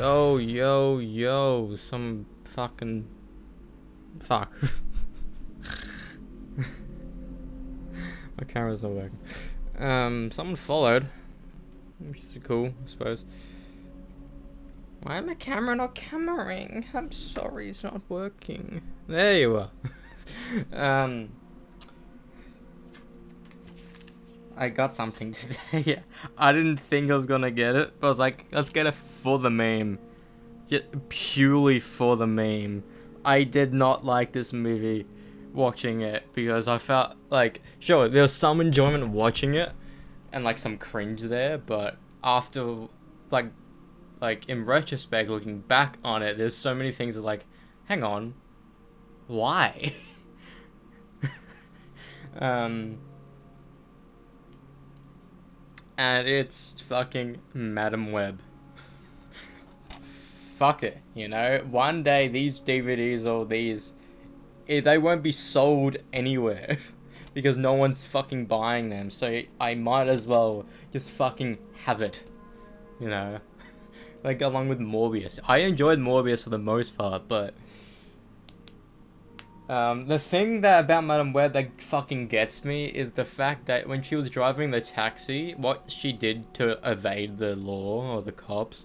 Yo, some fucking... Fuck. My camera's not working. Someone followed, which is cool, I suppose. Why am my camera not cameraing? I'm sorry, it's not working. There you are. I got something today. I didn't think I was gonna get it, but I was like, let's get it for the meme. Purely for the meme. I did not like this movie watching it because I felt like, sure, there was some enjoyment watching it and like some cringe there, but after like in retrospect, looking back on it, there's so many things that like, hang on, why? And it's fucking Madam Web. Fuck it, you know? One day these DVDs or these, they won't be sold anywhere because no one's fucking buying them. So I might as well just fucking have it, you know? Like along with Morbius. I enjoyed Morbius for the most part, but the thing that about Madam Web that fucking gets me is the fact that when she was driving the taxi, what she did to evade the law or the cops,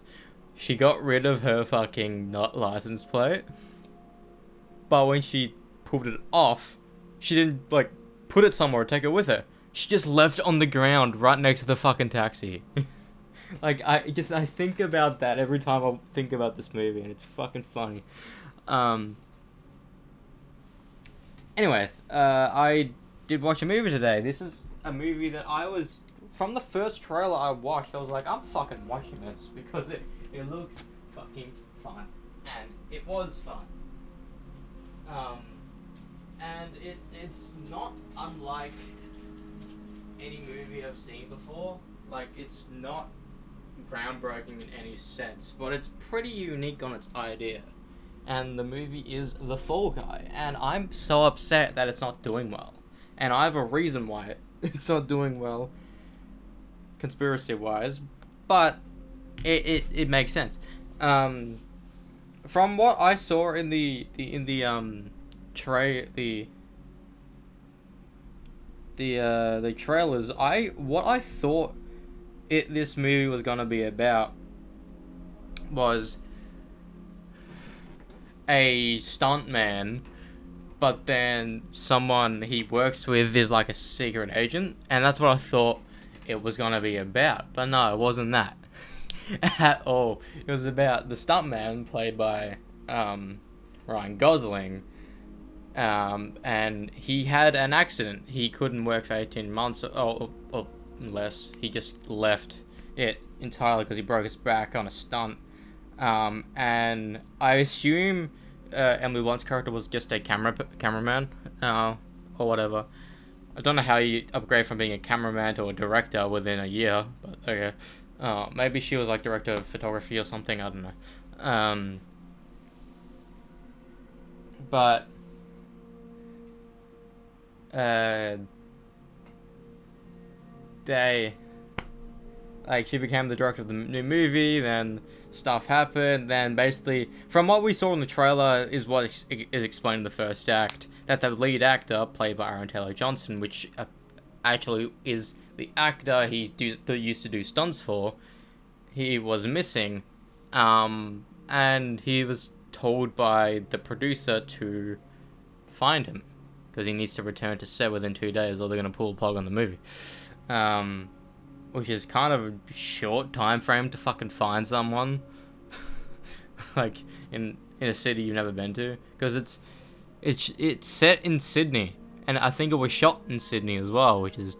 she got rid of her fucking not license plate. But when she pulled it off, she didn't like put it somewhere or take it with her. She just left it on the ground right next to the fucking taxi. Like I think about that every time I think about this movie, and it's fucking funny. Anyway, I did watch a movie today. This is a movie that I was, from the first trailer I watched, I was like, I'm fucking watching this because it looks fucking fun. And it was fun. And it's not unlike any movie I've seen before. Like, it's not groundbreaking in any sense, but it's pretty unique on its idea. And the movie is The Fall Guy, and I'm so upset that it's not doing well. And I have a reason why it's not doing well, conspiracy-wise, but it makes sense. From what I saw in the trailers, what I thought this movie was gonna be about was a stuntman, but then someone he works with is like a secret agent, and that's what I thought it was gonna be about. But no, it wasn't that at all. It was about the stuntman played by Ryan Gosling, and he had an accident. He couldn't work for 18 months or less. He just left it entirely because he broke his back on a stunt. And I assume Emily Blunt's character was just a cameraman, or whatever. I don't know how you upgrade from being a cameraman to a director within a year, but okay. Maybe she was like director of photography or something, I don't know. But she became the director of the new movie, then stuff happened, then basically, from what we saw in the trailer, is what is explained in the first act, that the lead actor, played by Aaron Taylor-Johnson, which actually is the actor he used to do stunts for, he was missing, and he was told by the producer to find him, because he needs to return to set within 2 days, or they're going to pull the plug on the movie. Which is kind of a short time frame to fucking find someone, like in a city you've never been to, because it's set in Sydney, and I think it was shot in Sydney as well, which is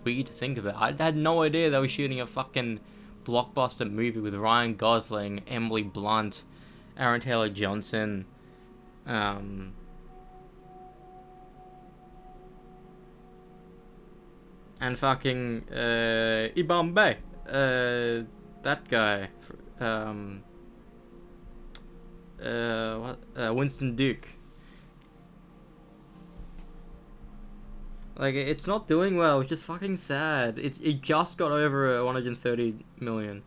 weird to think about. I had no idea they were shooting a fucking blockbuster movie with Ryan Gosling, Emily Blunt, Aaron Taylor-Johnson, and fucking Ibambe, that guy, Winston Duke. Like, it's not doing well, it's just fucking sad. It just got over 130 million.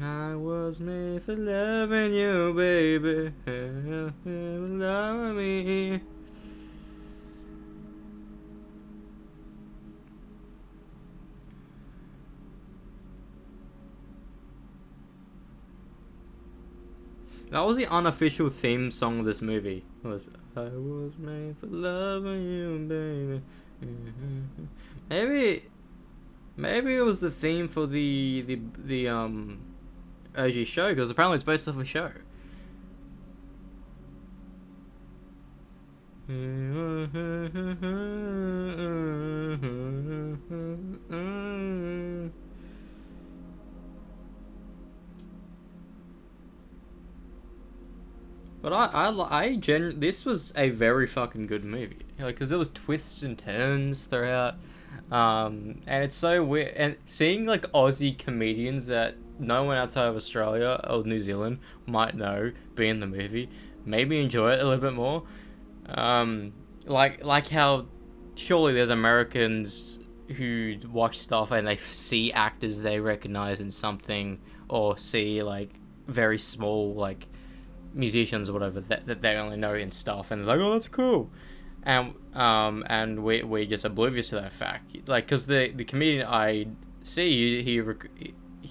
I was made for loving you, baby. Love me. That was the unofficial theme song of this movie. It was I was made for loving you, baby. Maybe, maybe it was the theme for the OG show because apparently it's based off a show. But this was a very fucking good movie. Like, cause there was twists and turns throughout, and it's so weird. And seeing like Aussie comedians that no one outside of Australia or New Zealand might know be in the movie made me enjoy it a little bit more. Like how surely there's Americans who watch stuff and they see actors they recognize in something or see like very small like musicians or whatever that they only know in stuff and they're like, oh, that's cool, and we just oblivious to that fact, like because the comedian I see he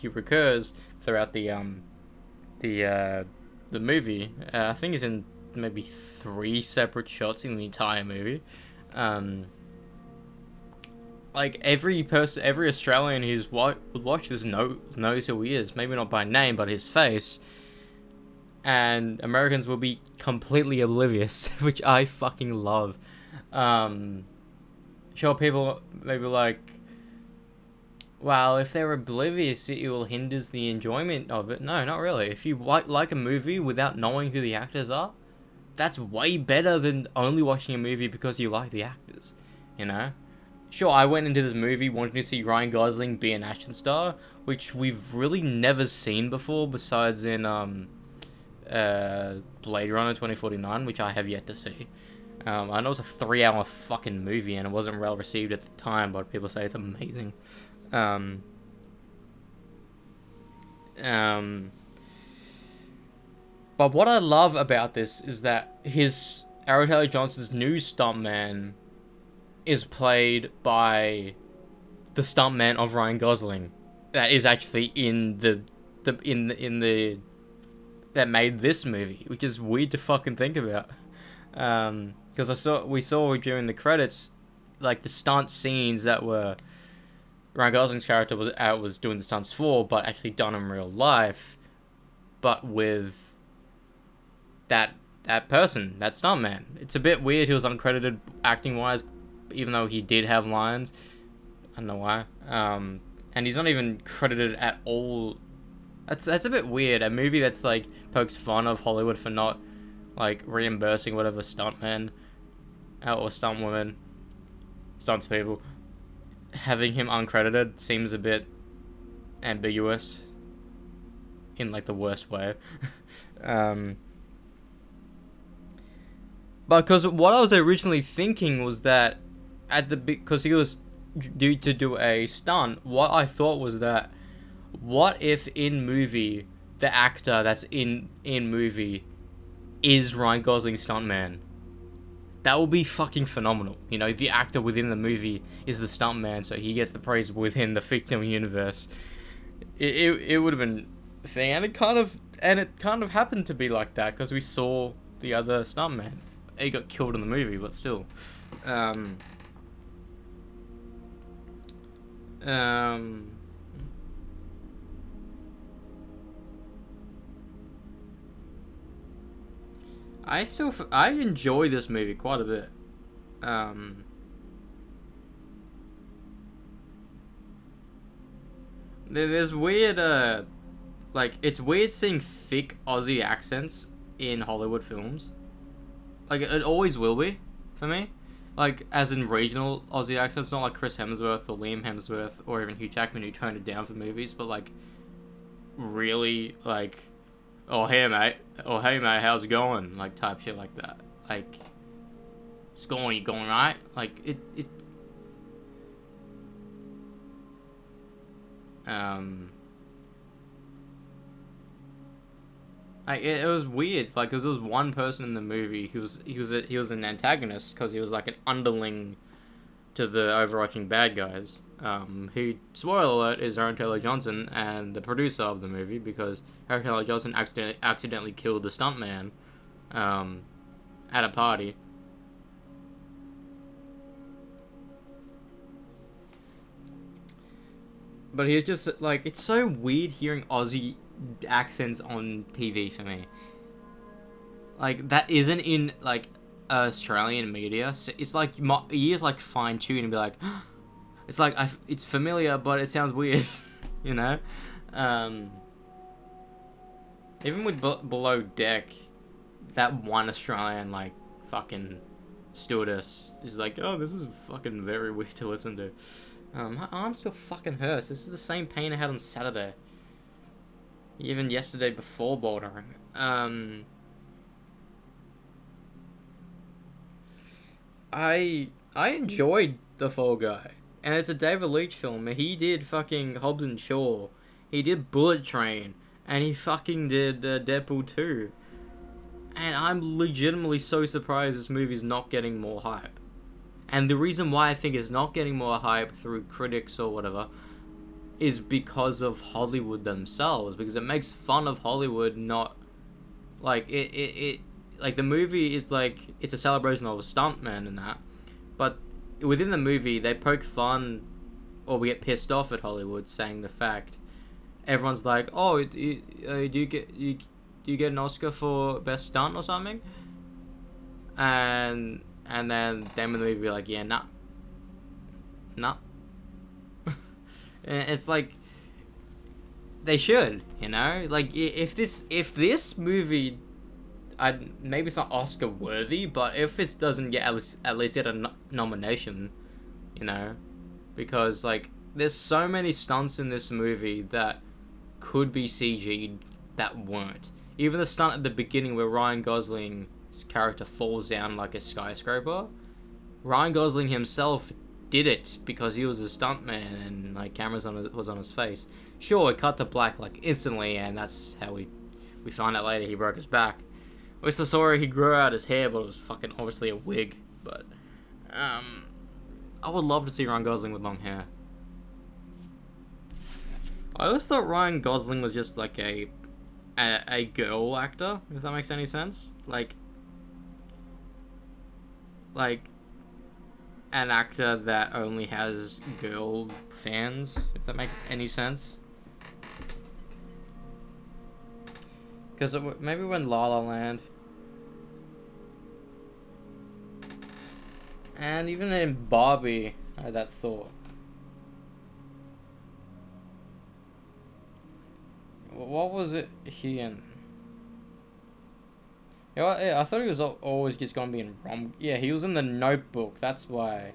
recurs throughout the movie. I think he's in maybe 3 separate shots in the entire movie. Like every Australian who's would watch this knows who he is, maybe not by name but his face, and Americans will be completely oblivious, which I fucking love. Sure, people may be like, well, if they're oblivious, it will hinders the enjoyment of it. No, not really. If you like a movie without knowing who the actors are, that's way better than only watching a movie because you like the actors, you know? Sure, I went into this movie wanting to see Ryan Gosling be an action star, which we've really never seen before besides in Blade Runner 2049, which I have yet to see. I know it's a 3-hour fucking movie and it wasn't well received at the time, but people say it's amazing. But what I love about this is that Aaron Taylor Johnson's new stuntman is played by the stuntman of Ryan Gosling, that is actually in the that made this movie, which is weird to fucking think about. Because we saw during the credits, like the stunt scenes that were Ryan Gosling's character was doing the stunts for, but actually done in real life, but with that person, that stuntman. It's a bit weird. He was uncredited acting wise, even though he did have lines. I don't know why. And he's not even credited at all. That's a bit weird. A movie that's like pokes fun of Hollywood for not like reimbursing whatever stuntmen or stuntwomen, stunts people, having him uncredited seems a bit ambiguous in like the worst way. But because what I was originally thinking was that because he was due to do a stunt, what I thought was that, what if in movie the actor that's in movie is Ryan Gosling's stuntman? That would be fucking phenomenal. You know, the actor within the movie is the stuntman, so he gets the praise within the fictional universe. It would have been a thing, and it kind of happened to be like that because we saw the other stuntman. He got killed in the movie, but still. I enjoy this movie quite a bit. There's weird like it's weird seeing thick Aussie accents in Hollywood films. Like it always will be for me. Like as in regional Aussie accents, not like Chris Hemsworth or Liam Hemsworth or even Hugh Jackman who toned it down for movies, but like really like, oh hey mate, how's it going? Like type shit like that. Like, it's going, you going right? Like it. Like it was weird, like, cause there was one person in the movie he was an antagonist because he was like an underling to the overarching bad guys. Who, spoiler alert, is Aaron Taylor Johnson and the producer of the movie, because Aaron Taylor Johnson accidentally killed the stuntman um, at a party. But he's just like, it's so weird hearing Aussie accents on TV for me. Like, that isn't in like Australian media. So it's like my ears like fine tune and be like, it's like it's familiar, but it sounds weird, you know. Um, Even with Below Deck, that one Australian like fucking stewardess is like, oh, this is fucking very weird to listen to. My arm still fucking hurts. This is the same pain I had on Saturday. Even yesterday before bouldering. I enjoyed The Fall Guy, and it's a David Leitch film. He did fucking Hobbs and Shaw, he did Bullet Train, and he fucking did Deadpool 2. And I'm legitimately so surprised this movie's not getting more hype. And the reason why I think it's not getting more hype through critics or whatever is because of Hollywood themselves. Because it makes fun of Hollywood, not like it like the movie is like it's a celebration of a stuntman and that, but within the movie they poke fun or we get pissed off at Hollywood, saying the fact everyone's like, oh, do you get an Oscar for best stunt or something, and then them in the movie be like, yeah, nah. And it's like they should, you know, like if this movie, maybe it's not Oscar worthy, but if it doesn't get at least get a nomination, you know, because like there's so many stunts in this movie that could be CG'd that weren't. Even the stunt at the beginning where Ryan Gosling's character falls down like a skyscraper, Ryan Gosling himself did it because he was a stuntman and like cameras was on his face. Sure, it cut to black like instantly, and that's how we find out later he broke his back. We still saw he grew out his hair, but it was fucking obviously a wig. But I would love to see Ryan Gosling with long hair. I always thought Ryan Gosling was just like a girl actor, if that makes any sense. Like an actor that only has girl fans, if that makes any sense. Because maybe when La La Land, and even in Barbie, I had that thought. What was it he in? Yeah, I thought he was always just gonna be in rom. Yeah, he was in The Notebook. That's why.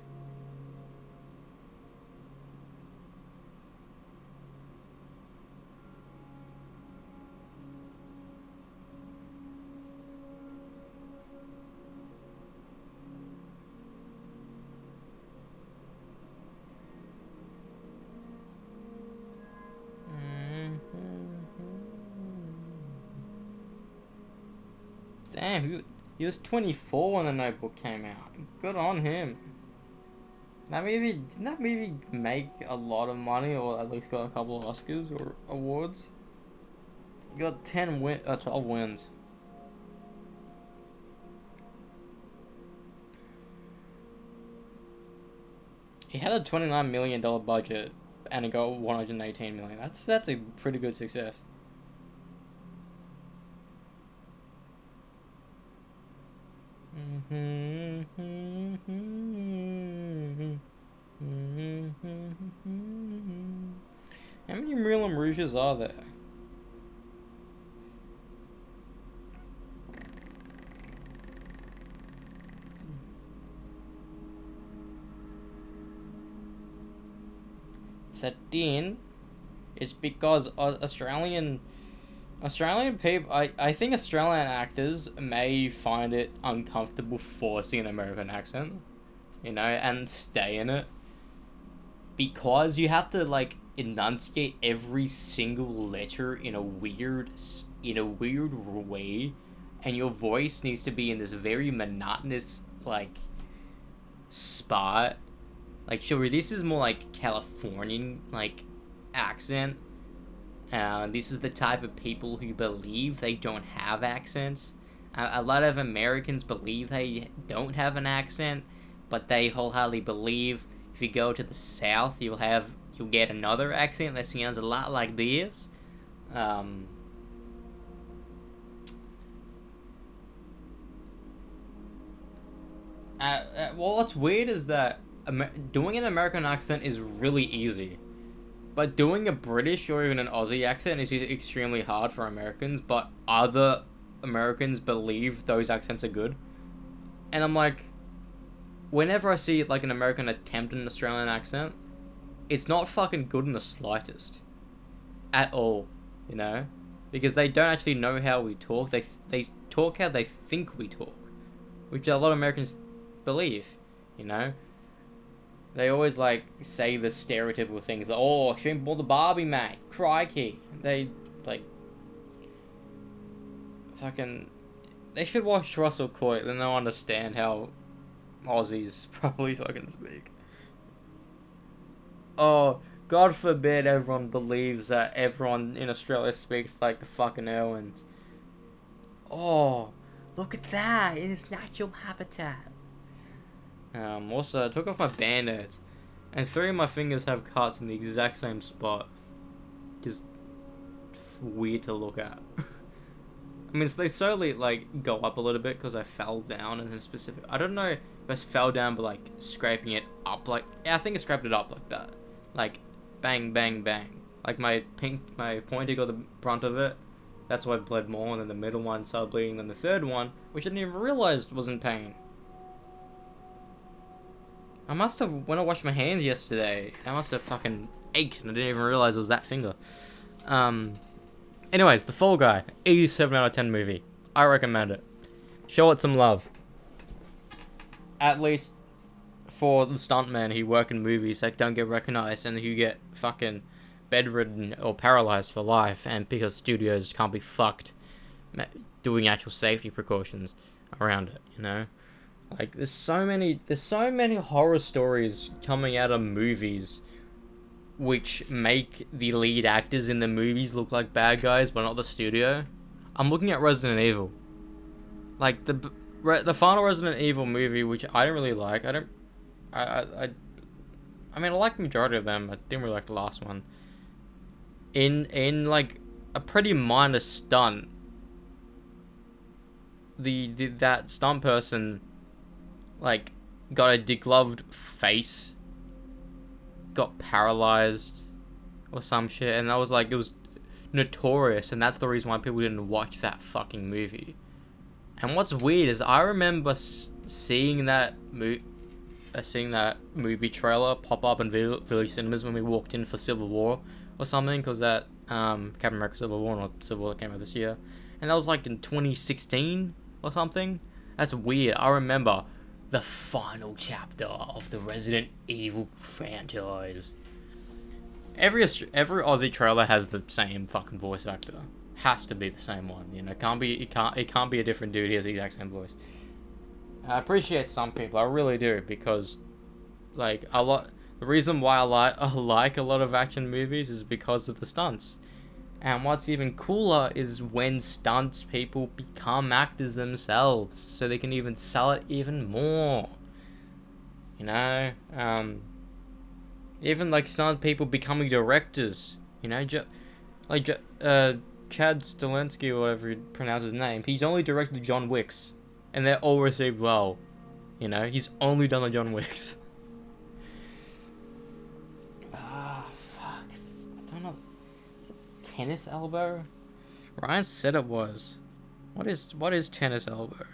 Damn, he was 24 when The Notebook came out. Good on him. Didn't that movie make a lot of money, or at least got a couple of Oscars or awards? He got 12 wins. He had a $29 million budget, and it got 118 million. That's a pretty good success. How many Moulin Rouges are there? Satine is because Australian people, I think Australian actors may find it uncomfortable forcing an American accent, you know, and stay in it, because you have to like enunciate every single letter in a weird in a weird way, and your voice needs to be in this very monotonous like spot. Like, sure, this is more like Californian like accent. This is the type of people who believe they don't have accents. A lot of Americans believe they don't have an accent, but they wholeheartedly believe if you go to the South, you'll get another accent that sounds a lot like this. Um, well, what's weird is that doing an American accent is really easy. But doing a British or even an Aussie accent is extremely hard for Americans, but other Americans believe those accents are good. And I'm like, whenever I see like an American attempt an Australian accent, it's not fucking good in the slightest. At all, you know? Because they don't actually know how we talk. They talk how they think we talk, which a lot of Americans believe, you know? They always like say the stereotypical things like, "Oh, shouldn't bought the Barbie, mate. Crikey." They like fucking. They should watch Russell Coit, then they'll understand how Aussies probably fucking speak. Oh, God forbid everyone believes that everyone in Australia speaks like the fucking Irwins. Oh, look at that in its natural habitat. Also, I took off my band-aids, and 3 of my fingers have cuts in the exact same spot. Just weird to look at. I mean, they slowly, like, go up a little bit because I fell down in a specific... I don't know if I fell down by, like, scraping it up, like... Yeah, I think I scraped it up like that. Like, bang, bang, bang. Like, my pointer got the brunt of it. That's why it bled more, and then the middle one started bleeding, then the third one, which I didn't even realize was in pain. I must have, when I washed my hands yesterday, I must have fucking ached and I didn't even realize it was that finger. Anyways, The Fall Guy, 87 out of 10 movie. I recommend it. Show it some love. At least for the stuntmen who work in movies that don't get recognized and who get fucking bedridden or paralyzed for life, and because studios can't be fucked doing actual safety precautions around it, you know? Like, there's so many horror stories coming out of movies which make the lead actors in the movies look like bad guys, but not the studio. I'm looking at Resident Evil. Like, the final Resident Evil movie, which I don't really like. I mean, I like the majority of them. I didn't really like the last one. In like, a pretty minor stunt, that stunt person, like, got a degloved face, got paralyzed or some shit, and that was like, it was notorious, and that's the reason why people didn't watch that fucking movie. And what's weird is I remember seeing that movie trailer pop up in Village Cinemas when we walked in for Civil War or something, because that Captain America Civil War, not Civil War, that came out this year, and that was like in 2016 or something. That's weird. I remember the final chapter of the Resident Evil franchise. Every Aussie trailer has the same fucking voice actor. Has to be the same one, you know. It can't be a different dude. He has the exact same voice. I appreciate some people, I really do, because like the reason why I like a lot of action movies is because of the stunts. And what's even cooler is when stunts people become actors themselves, so they can even sell it even more. You know, even like stunt people becoming directors. You know, Chad Stahelski, or whatever you pronounce his name, he's only directed John Wicks, and they're all received well. You know, he's only done the John Wicks. Fuck. I don't know. Tennis elbow? Ryan said it was. What is tennis elbow?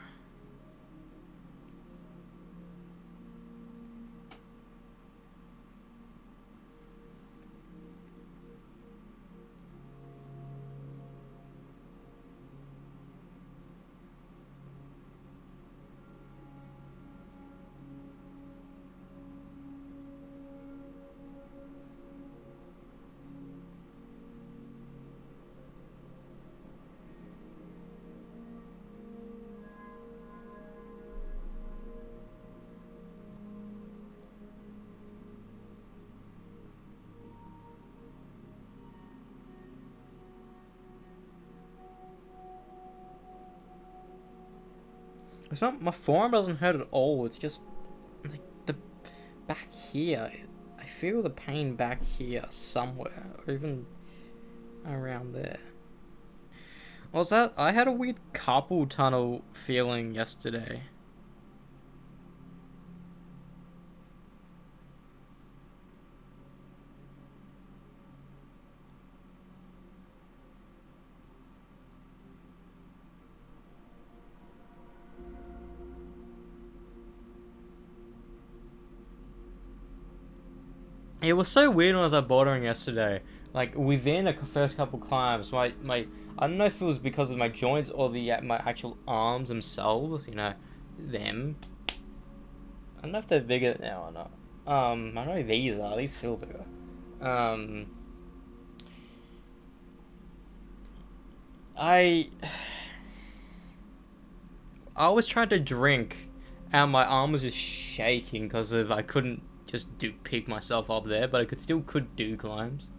It's not, my forearm doesn't hurt at all. It's just like the back here. I feel the pain back here somewhere, or even around there. Was that? I had a weird carpal tunnel feeling yesterday. It was so weird when I was at bouldering yesterday. Like within a first couple climbs, my I don't know if it was because of my joints or the my actual arms themselves. You know, them. I don't know if they're bigger now or not. I know these are. These feel bigger. Um, I I was trying to drink, and my arm was just shaking because of I couldn't just pick myself up there, but I could do climbs.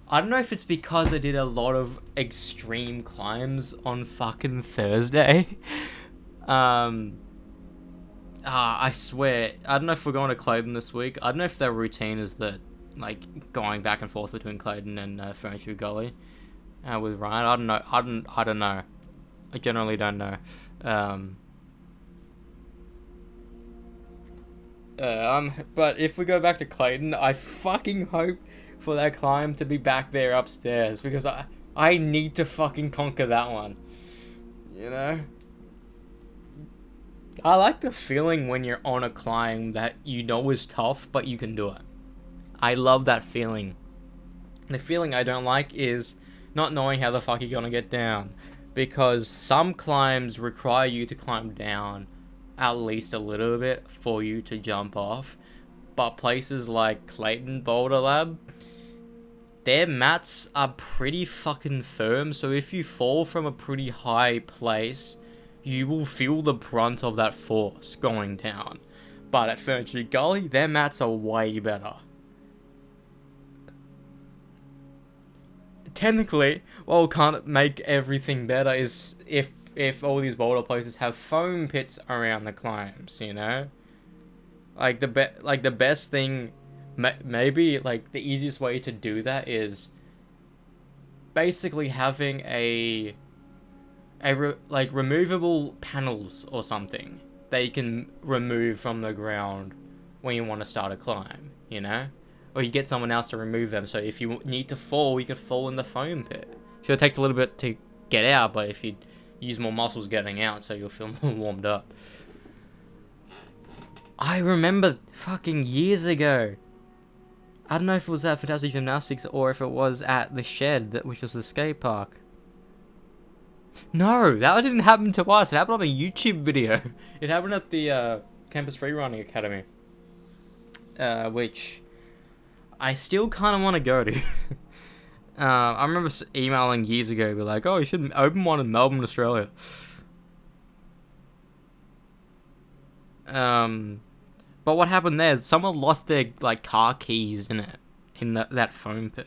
I don't know if it's because I did a lot of extreme climbs on fucking Thursday. um, I swear, I don't know if we're going to Clayton this week. I don't know if their routine is that, like, going back and forth between Clayton and Furniture Gully with Ryan. I don't know. I don't know. I generally don't know. But if we go back to Clayton, I fucking hope for that climb to be back there upstairs because I need to fucking conquer that one. You know? I like the feeling when you're on a climb that you know is tough, but you can do it. I love that feeling. The feeling I don't like is not knowing how the fuck you're gonna get down. Because some climbs require you to climb down at least a little bit for you to jump off. But places like Clayton Boulder Lab, their mats are pretty fucking firm. So if you fall from a pretty high place, you will feel the brunt of that force going down. But at Furniture Gully, their mats are way better. Technically, what can't make everything better is if all these boulder places have foam pits around the climbs, you know? Like the best thing, maybe like the easiest way to do that is basically having like removable panels or something that you can remove from the ground when you want to start a climb, you know? Or you get someone else to remove them, so if you need to fall, you can fall in the foam pit. Sure, it takes a little bit to get out, but if you use more muscles getting out, so you'll feel more warmed up. I remember fucking years ago. I don't know if it was at Fantastic Gymnastics or if it was at the Shed, which was the skate park. No, that didn't happen to us. It happened on a YouTube video. It happened at the Campus Freerunning Academy, which I still kind of want to go to. I remember emailing years ago, be like, "Oh, you should open one in Melbourne, Australia." But what happened there is someone lost their like car keys in it, in that foam pit.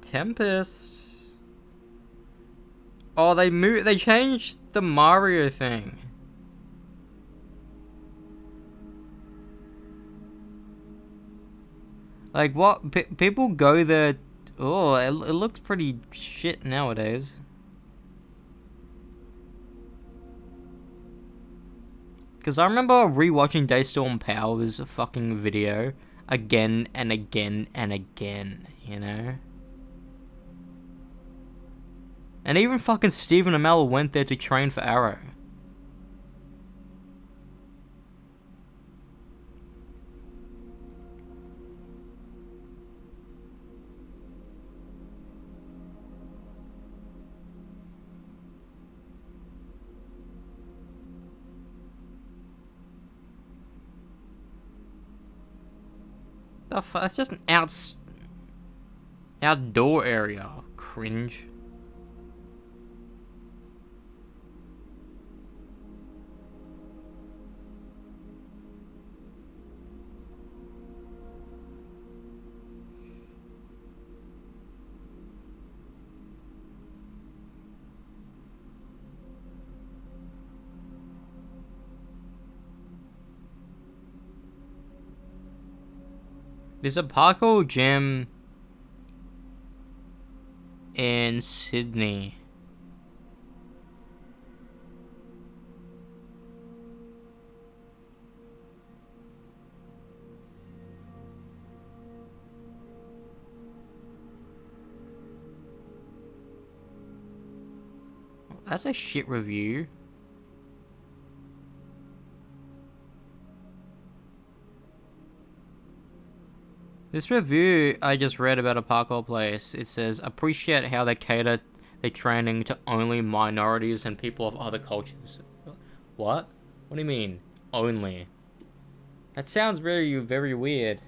Tempest. Oh, they changed the Mario thing. Like what? People go there. Oh, it looks pretty shit nowadays. Because I remember rewatching Daystorm Power's fucking video again and again and again, you know? And even fucking Stephen Amell went there to train for Arrow. That's just an outdoor area. Cringe. There's a parkour gym in Sydney. That's a shit review. This review I just read about a parkour place, it says, appreciate how they cater their training to only minorities and people of other cultures. What? What do you mean, only? That sounds very, very weird.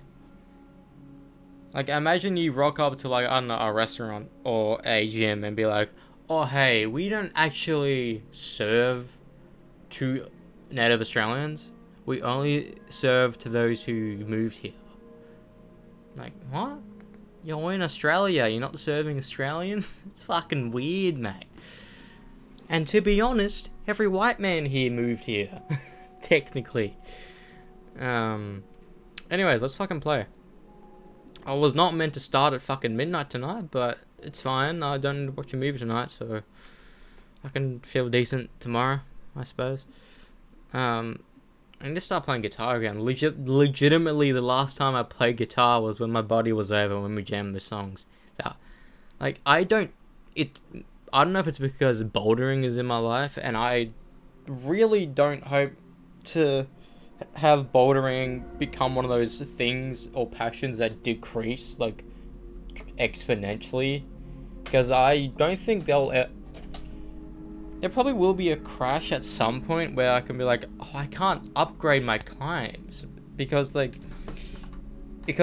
Like, imagine you rock up to, like, I don't know, a restaurant or a gym and be like, oh, hey, we don't actually serve to native Australians. We only serve to those who moved here. Like, what? You're in Australia, you're not serving Australians? It's fucking weird, mate. And to be honest, every white man here moved here. Technically. Anyways, let's fucking play. I was not meant to start at fucking midnight tonight, but it's fine. I don't need to watch a movie tonight, so I can feel decent tomorrow, I suppose. I need to start playing guitar again. Legitimately, the last time I played guitar was when my buddy was over, when we jammed the songs. Like, I don't know if it's because bouldering is in my life, and I really don't hope to have bouldering become one of those things or passions that decrease, like, exponentially. Because I don't think there probably will be a crash at some point where I can be like, oh, I can't upgrade my climbs because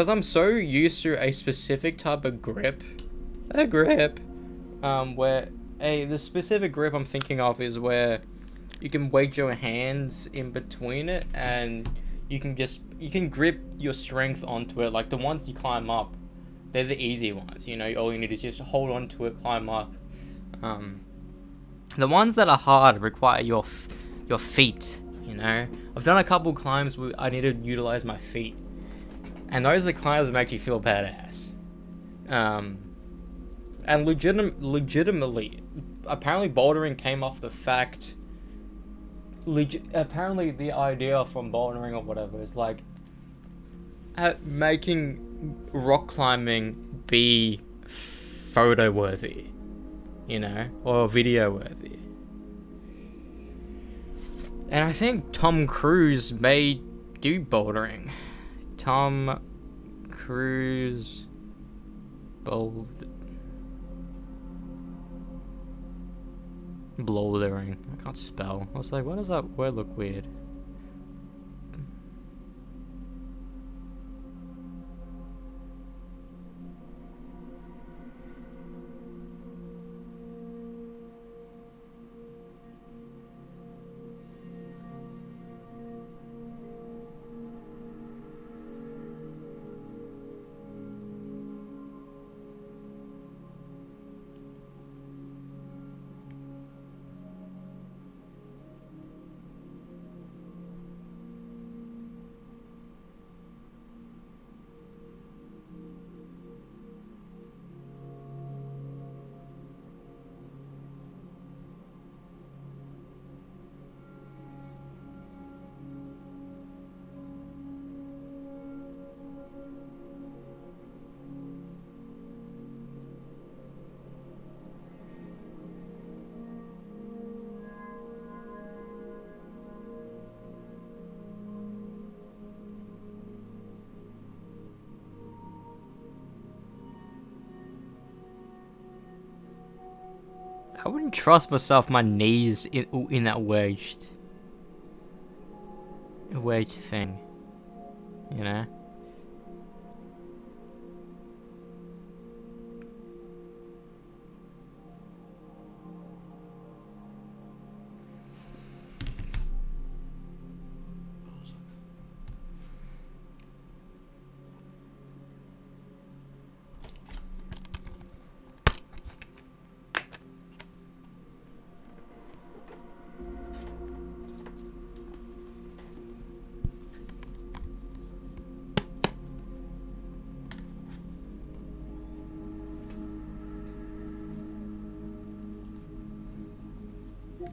I'm so used to a specific type of grip, where the specific grip I'm thinking of is where you can wedge your hands in between it and you can grip your strength onto it. Like the ones you climb up, they're the easy ones, you know, all you need is just hold on to it, climb up. The ones that are hard require your feet, you know. I've done a couple climbs where I need to utilize my feet, and those are the climbs that make you feel badass. And legitimately, apparently bouldering came off the fact. Apparently the idea from bouldering or whatever is like making rock climbing be photo worthy, you know, or video worthy. And I think Tom Cruise may do bouldering. Tom Cruise bouldering. I can't spell. I was like, why does that word look weird? I wouldn't trust myself, my knees in that wedged thing, you know?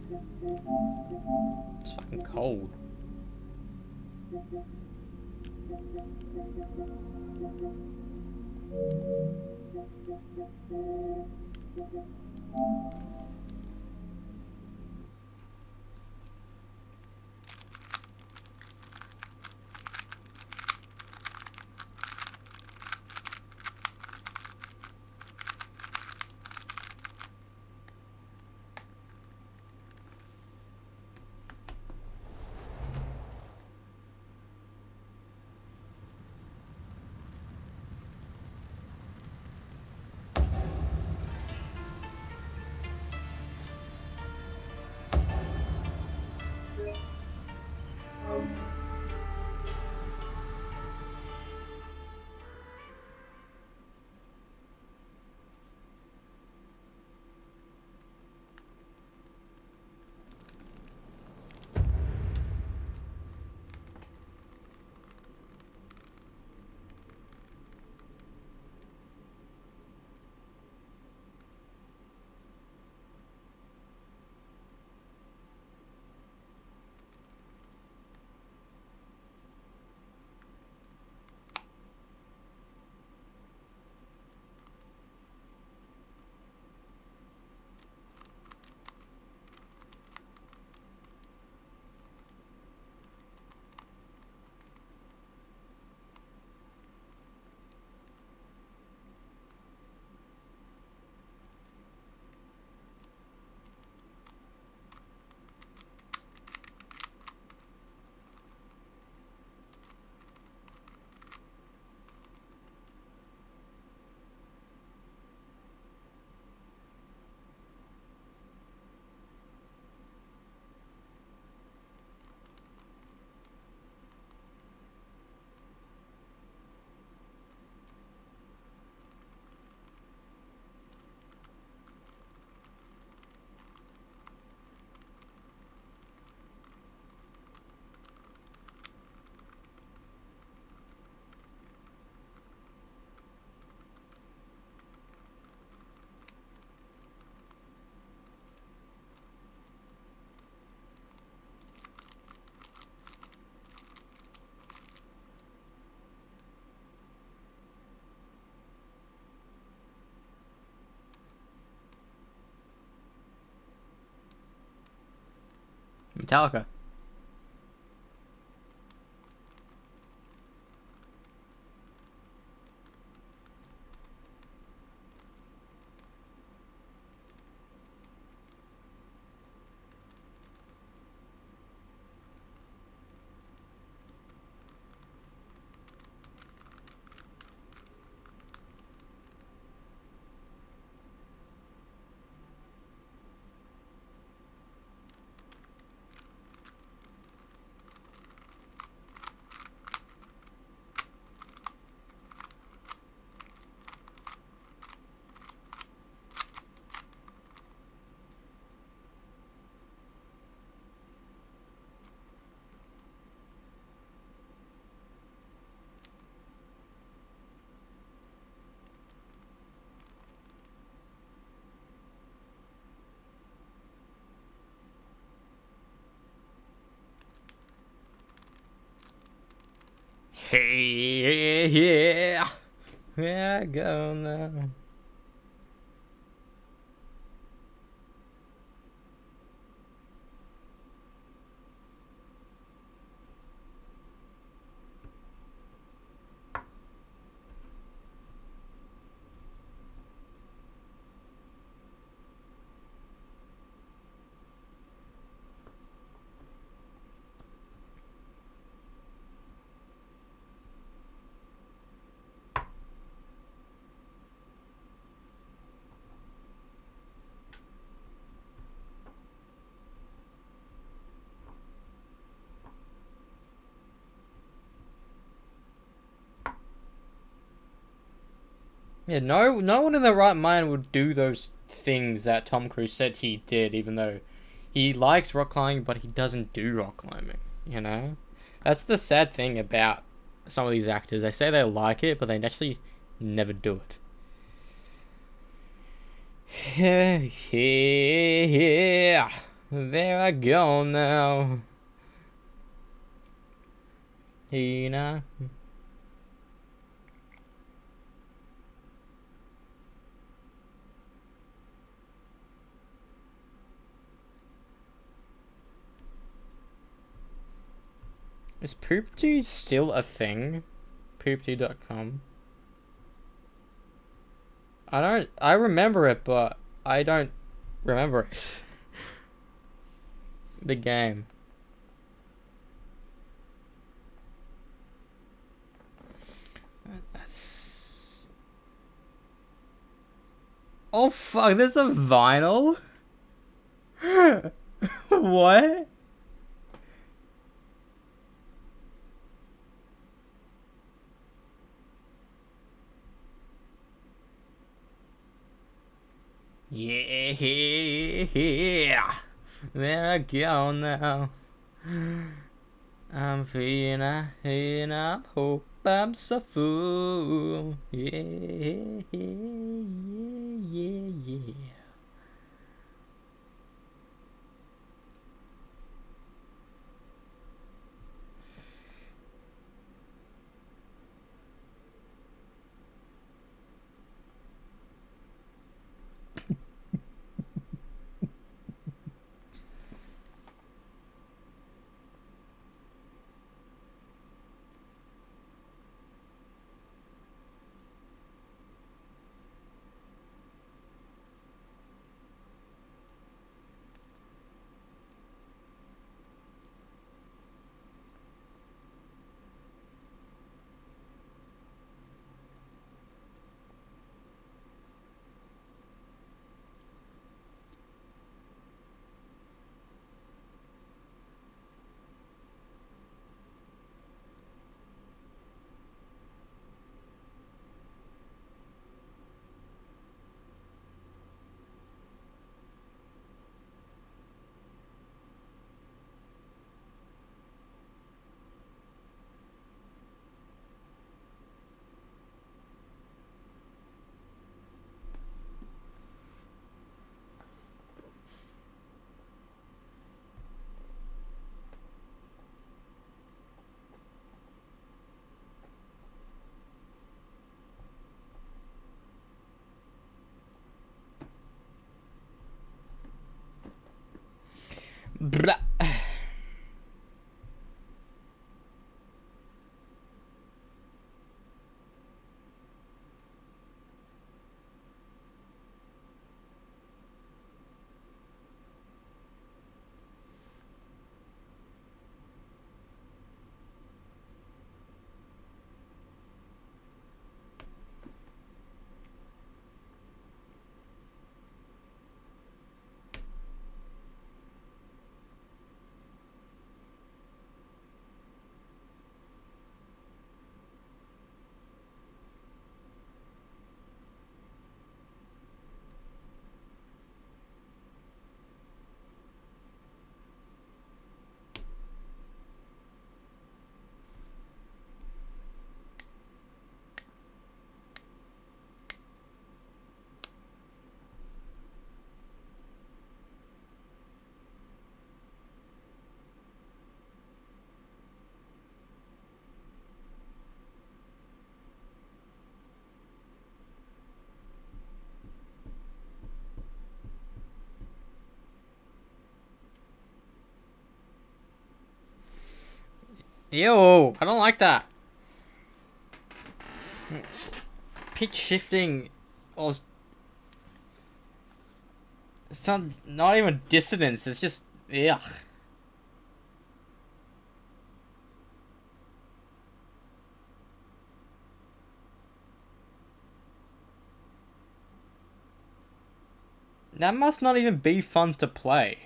It's fucking cold. Metallica. Hey, yeah. Yeah, I go now. Yeah, no one in their right mind would do those things that Tom Cruise said he did, even though he likes rock climbing, but he doesn't do rock climbing, you know? That's the sad thing about some of these actors. They say they like it, but they actually never do it. Yeah, yeah. There I go now. Hina. Is Poopty still a thing? Poopty.com. I remember it, but I don't remember it. The game. That's... Oh fuck, there's a vinyl? What? Yeah. There I go now. I'm feeling I hope I'm so full. Yeah, yeah. Blah. Ew, I don't like that. Pitch shifting, or it's not even dissonance. It's just yuck. That must not even be fun to play.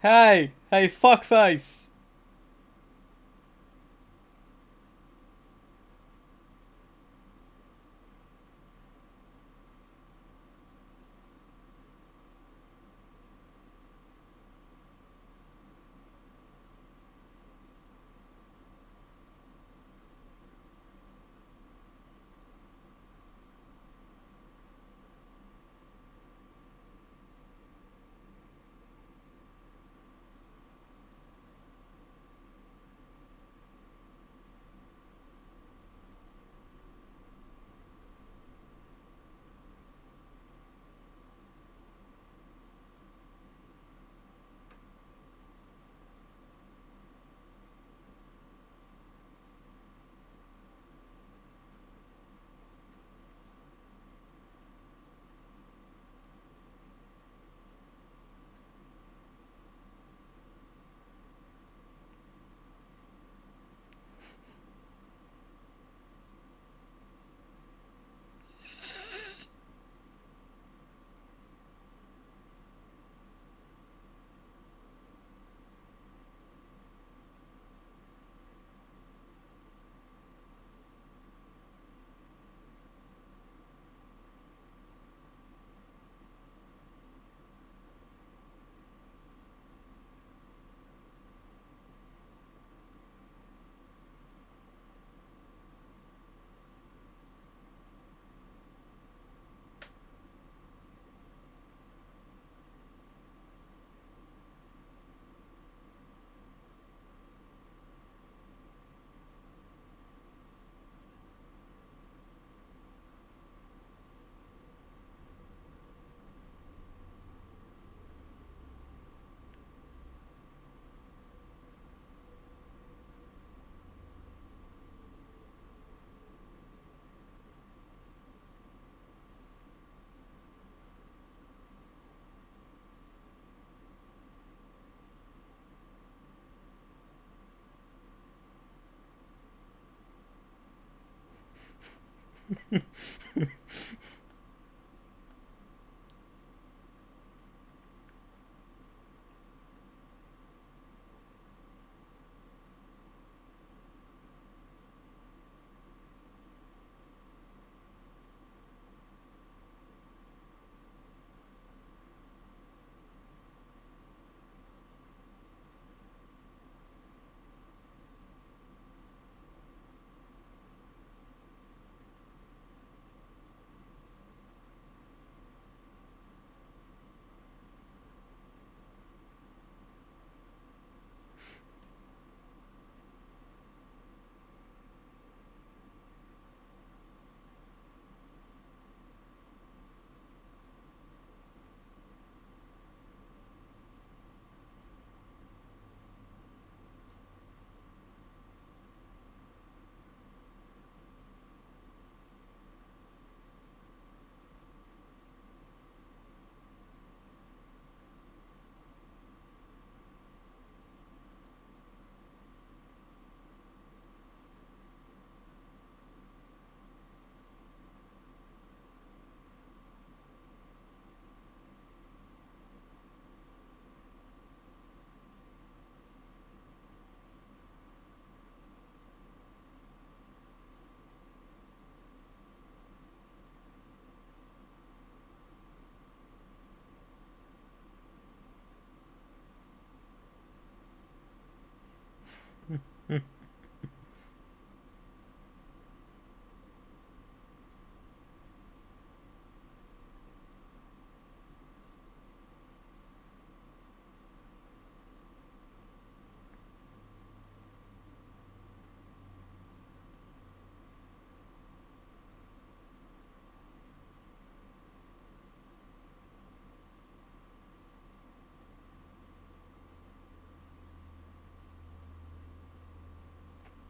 Hey, fuckface!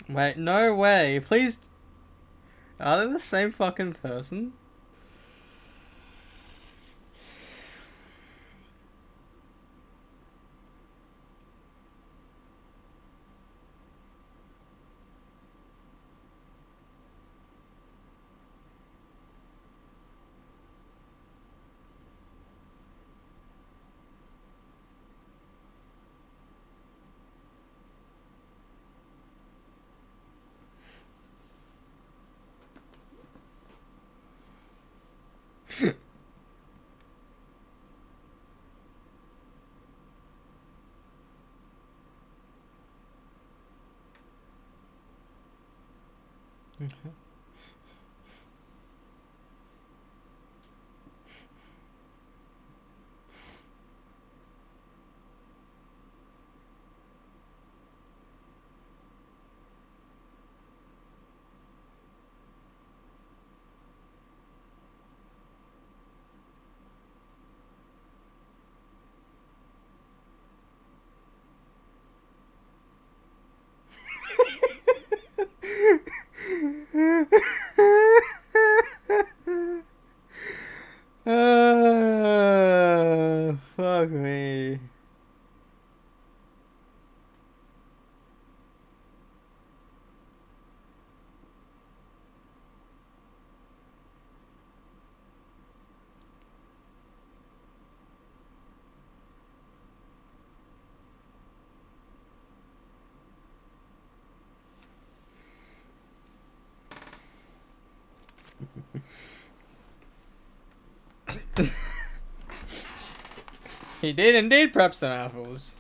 Wait, no way. Please. Are they the same fucking person? Fuck me. He did indeed prep some apples.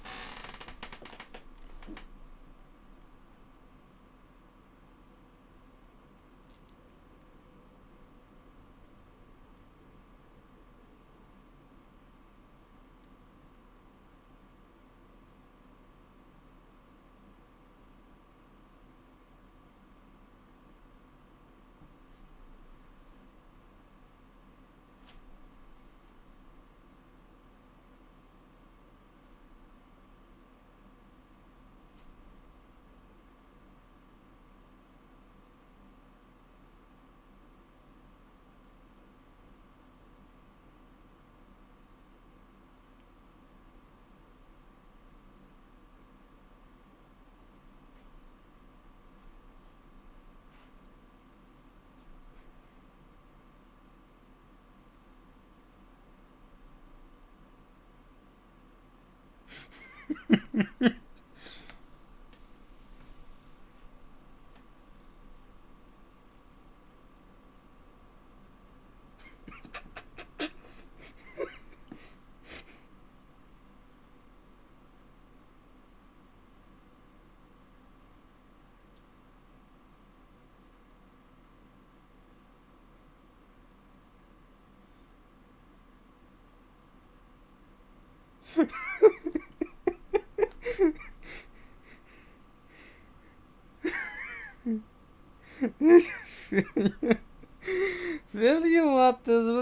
Will you want this with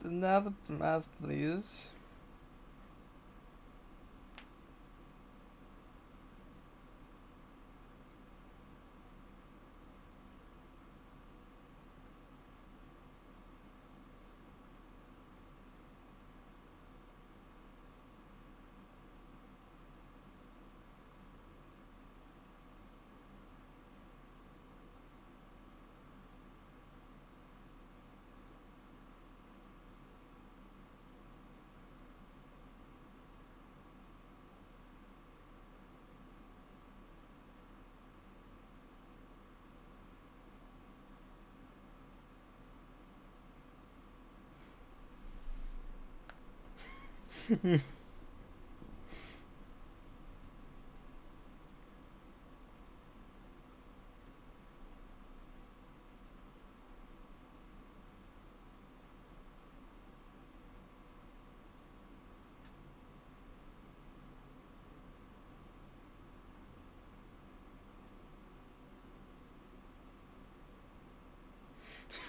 another math, please?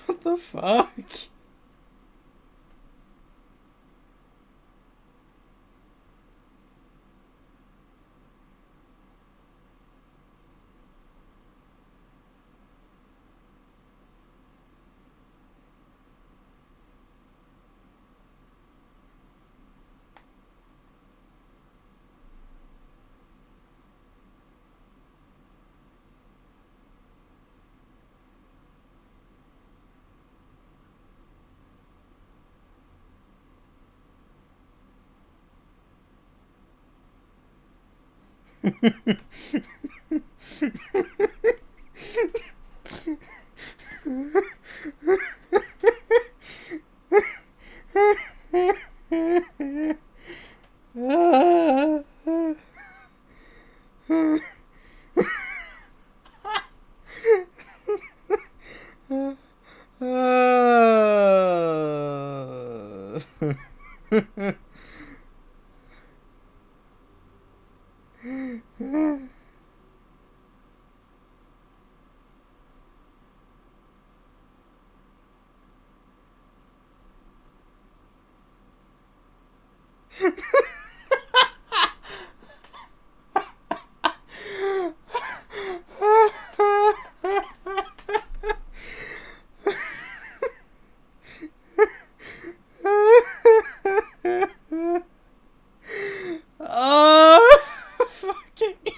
What the fuck?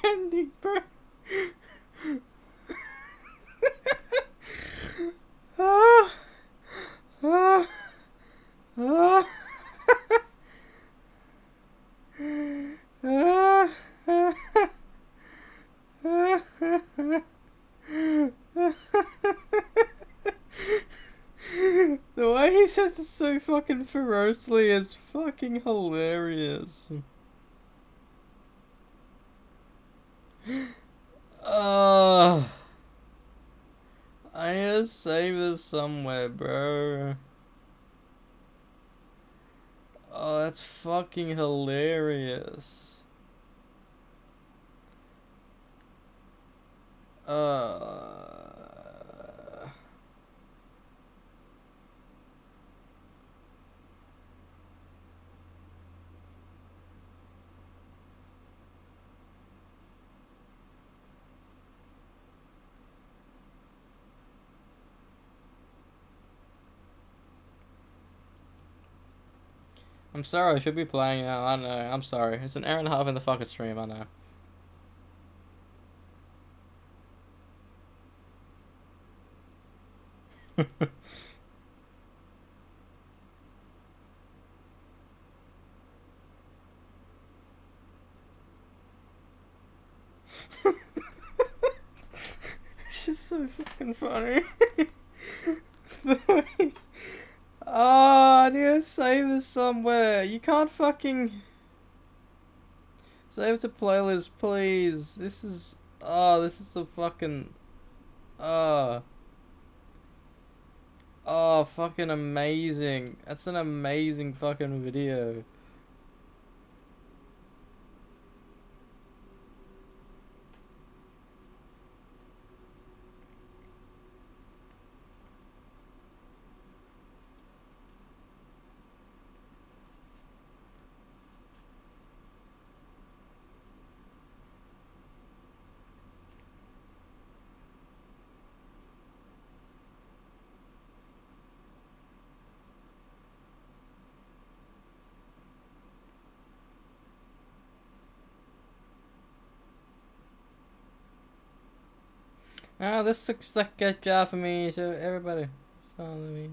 ending, bro. Ah, ah, ah, ah, The way he says this so fucking ferociously is fucking hilarious. Uh, I need to save this somewhere, bro. Oh, that's fucking hilarious. Uh, I'm sorry, I should be playing now. I know, I'm sorry. It's an hour and a half in the fucking stream, I know. It's just so fucking funny. The way... Oh, I need to save this somewhere. You can't fucking... Save it to playlist, please. This is... Oh, this is so fucking... Oh. Oh, fucking amazing. That's an amazing fucking video. Oh, this looks like a good job for me, so everybody, follow me.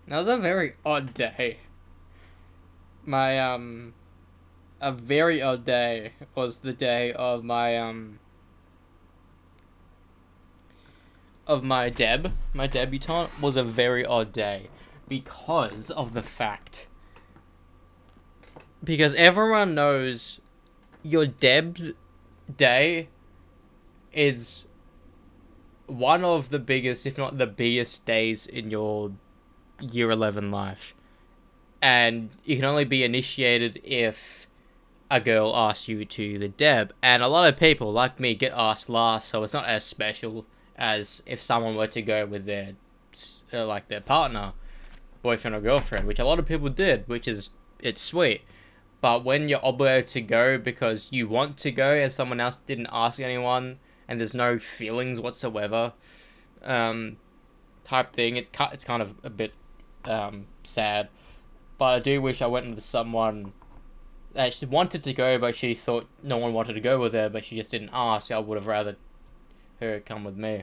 That was a very odd day. My a very odd day was the day of my my debutante was a very odd day because of the fact because everyone knows your deb day is one of the biggest, if not the biggest days in your year 11 life. And you can only be initiated if a girl asks you to the deb. And a lot of people, like me, get asked last, so it's not as special as if someone were to go with their, their partner, boyfriend or girlfriend, which a lot of people did, which is, it's sweet. But when you're obligated to go because you want to go and someone else didn't ask anyone and there's no feelings whatsoever, type thing, it's kind of a bit sad. But I do wish I went with someone that she wanted to go, but she thought no one wanted to go with her, but she just didn't ask. I would have rather her come with me.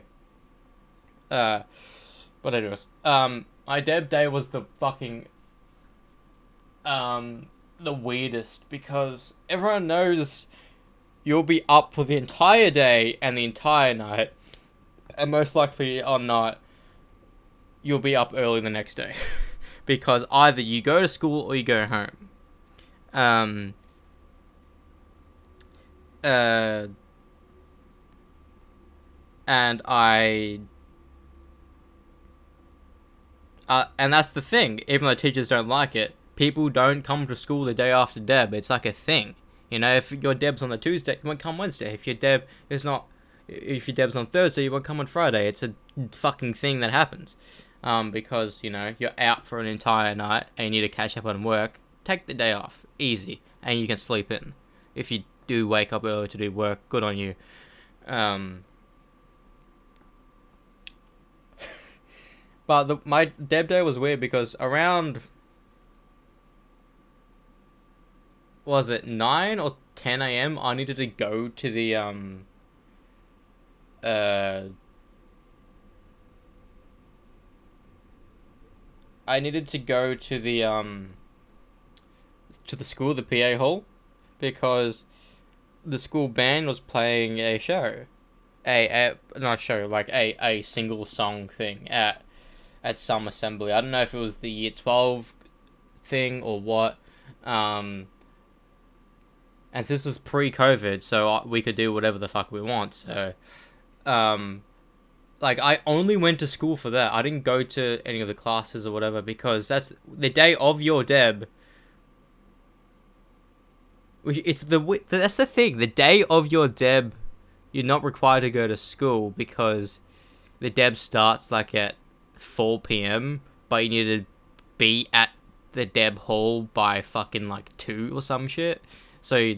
But anyways, my deb day was the fucking the weirdest because everyone knows you'll be up for the entire day and the entire night, and most likely or not, you'll be up early the next day because either you go to school or you go home. And and that's the thing. Even though teachers don't like it, people don't come to school the day after deb. It's like a thing. You know, if your deb's on the Tuesday, you won't come Wednesday. If your deb's on Thursday, you won't come on Friday. It's a fucking thing that happens. Because, you know, you're out for an entire night and you need to catch up on work. Take the day off. Easy. And you can sleep in. If you do wake up early to do work, good on you. But my deb day was weird because around, was it 9 or 10 a.m. I needed to go to the I needed to go to the school, the PA hall, because the school band was playing a show, not a show, like a single song thing at some assembly. I don't know if it was the year 12 thing or what. And this was pre-COVID, so we could do whatever the fuck we want. So, like, I only went to school for that. I didn't go to any of the classes or whatever because that's the day of your deb. That's the thing. The day of your deb, you're not required to go to school because the deb starts like at 4 p.m. but you need to be at the deb hall by fucking like 2 or some shit. So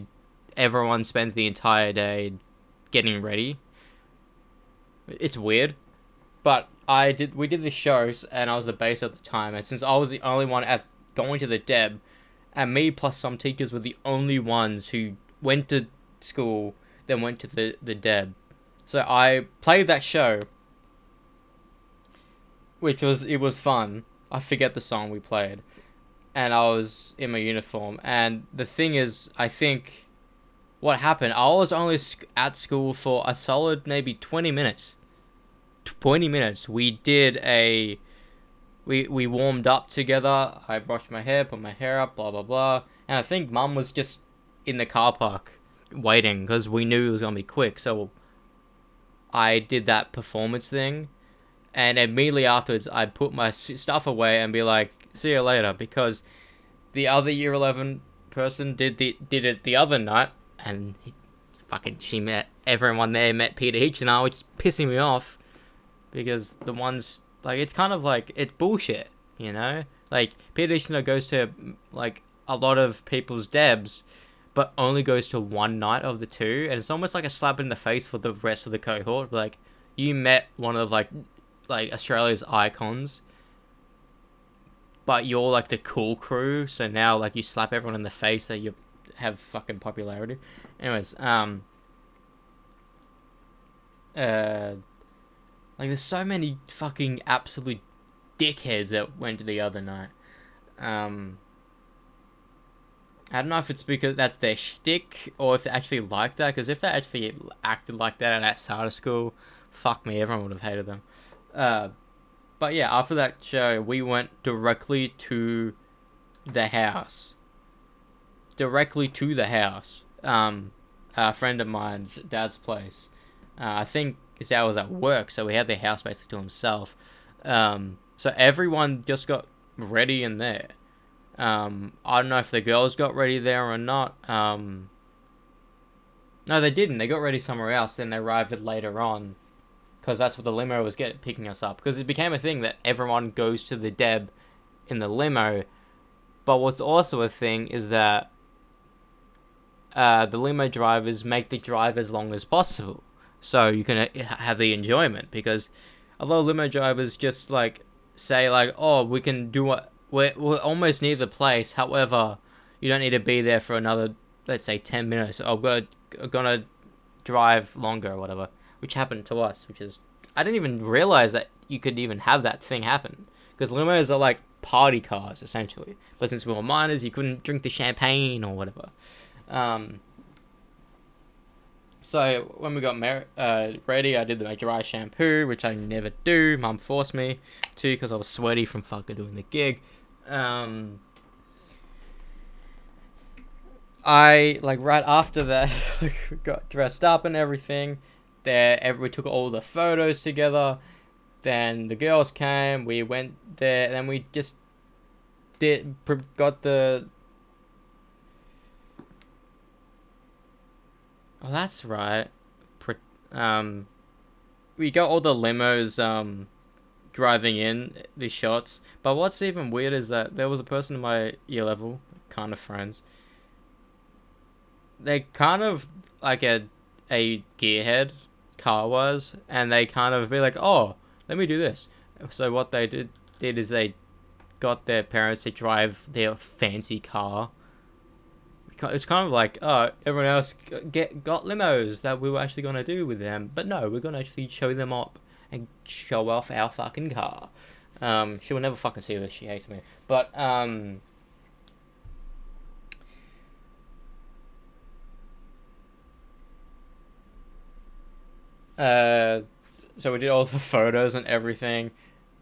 everyone spends the entire day getting ready. It's weird, but we did the shows and I was the bass at the time, and since I was the only one at going to the deb, and me plus some teachers were the only ones who went to school then went to the deb. So I played that show, it was fun. I forget the song we played, and I was in my uniform. And the thing is, I think what happened, I was only at school for a solid maybe 20 minutes. 20 minutes. We warmed up together. I brushed my hair, put my hair up, blah blah blah. And I think Mum was just in the car park waiting because we knew it was gonna be quick. So I did that performance thing. And immediately afterwards, I'd put my stuff away and be like, "See you later," because the other year 11 person did it the other night, and she met everyone there, met Peter Hitch and I, which is pissing me off because the ones like it's kind of like it's bullshit, you know. Like Peter Hitch goes to like a lot of people's debs, but only goes to one night of the two, and it's almost like a slap in the face for the rest of the cohort. Like you met one of like Australia's icons, but you're like the cool crew, so now like you slap everyone in the face that you have fucking popularity. Anyways, like there's so many fucking absolute dickheads that went to the other night. I don't know if it's because that's their shtick or if they actually like that. Because if they actually acted like that at start of school, fuck me, everyone would have hated them. But yeah, after that show, we went directly to the house. Directly to the house. A friend of mine's dad's place. I think his dad was at work, so he had the house basically to himself. So everyone just got ready in there. I don't know if the girls got ready there or not. No, they didn't. They got ready somewhere else. Then they arrived later on, because that's what the limo was picking us up. Because it became a thing that everyone goes to the Deb in the limo. But what's also a thing is that the limo drivers make the drive as long as possible, so you can have the enjoyment. Because a lot of limo drivers just like say like, oh, we can do what we're almost near the place. However, you don't need to be there for another, let's say, 10 minutes. I'm gonna drive longer or whatever, which happened to us. Which is, I didn't even realize that you could even have that thing happen, because limos are like party cars essentially. But since we were minors, you couldn't drink the champagne or whatever. So when we got ready, I did my dry shampoo, which I never do. Mum forced me to because I was sweaty from fucking doing the gig. I like right after that got dressed up and everything. We took all the photos together. Then the girls came. We went there, and then we just got the. Oh, that's right. We got all the limos driving in the shots. But what's even weird is that there was a person in my year level, kind of friends. They kind of like a gearhead car was, and they kind of be like, oh, let me do this. So what they did is they got their parents to drive their fancy car. It's kind of like, oh, everyone else got limos that we were actually going to do with them. But no, we're going to actually show them up and show off our fucking car. She will never fucking see this. She hates me. But, so we did all the photos and everything.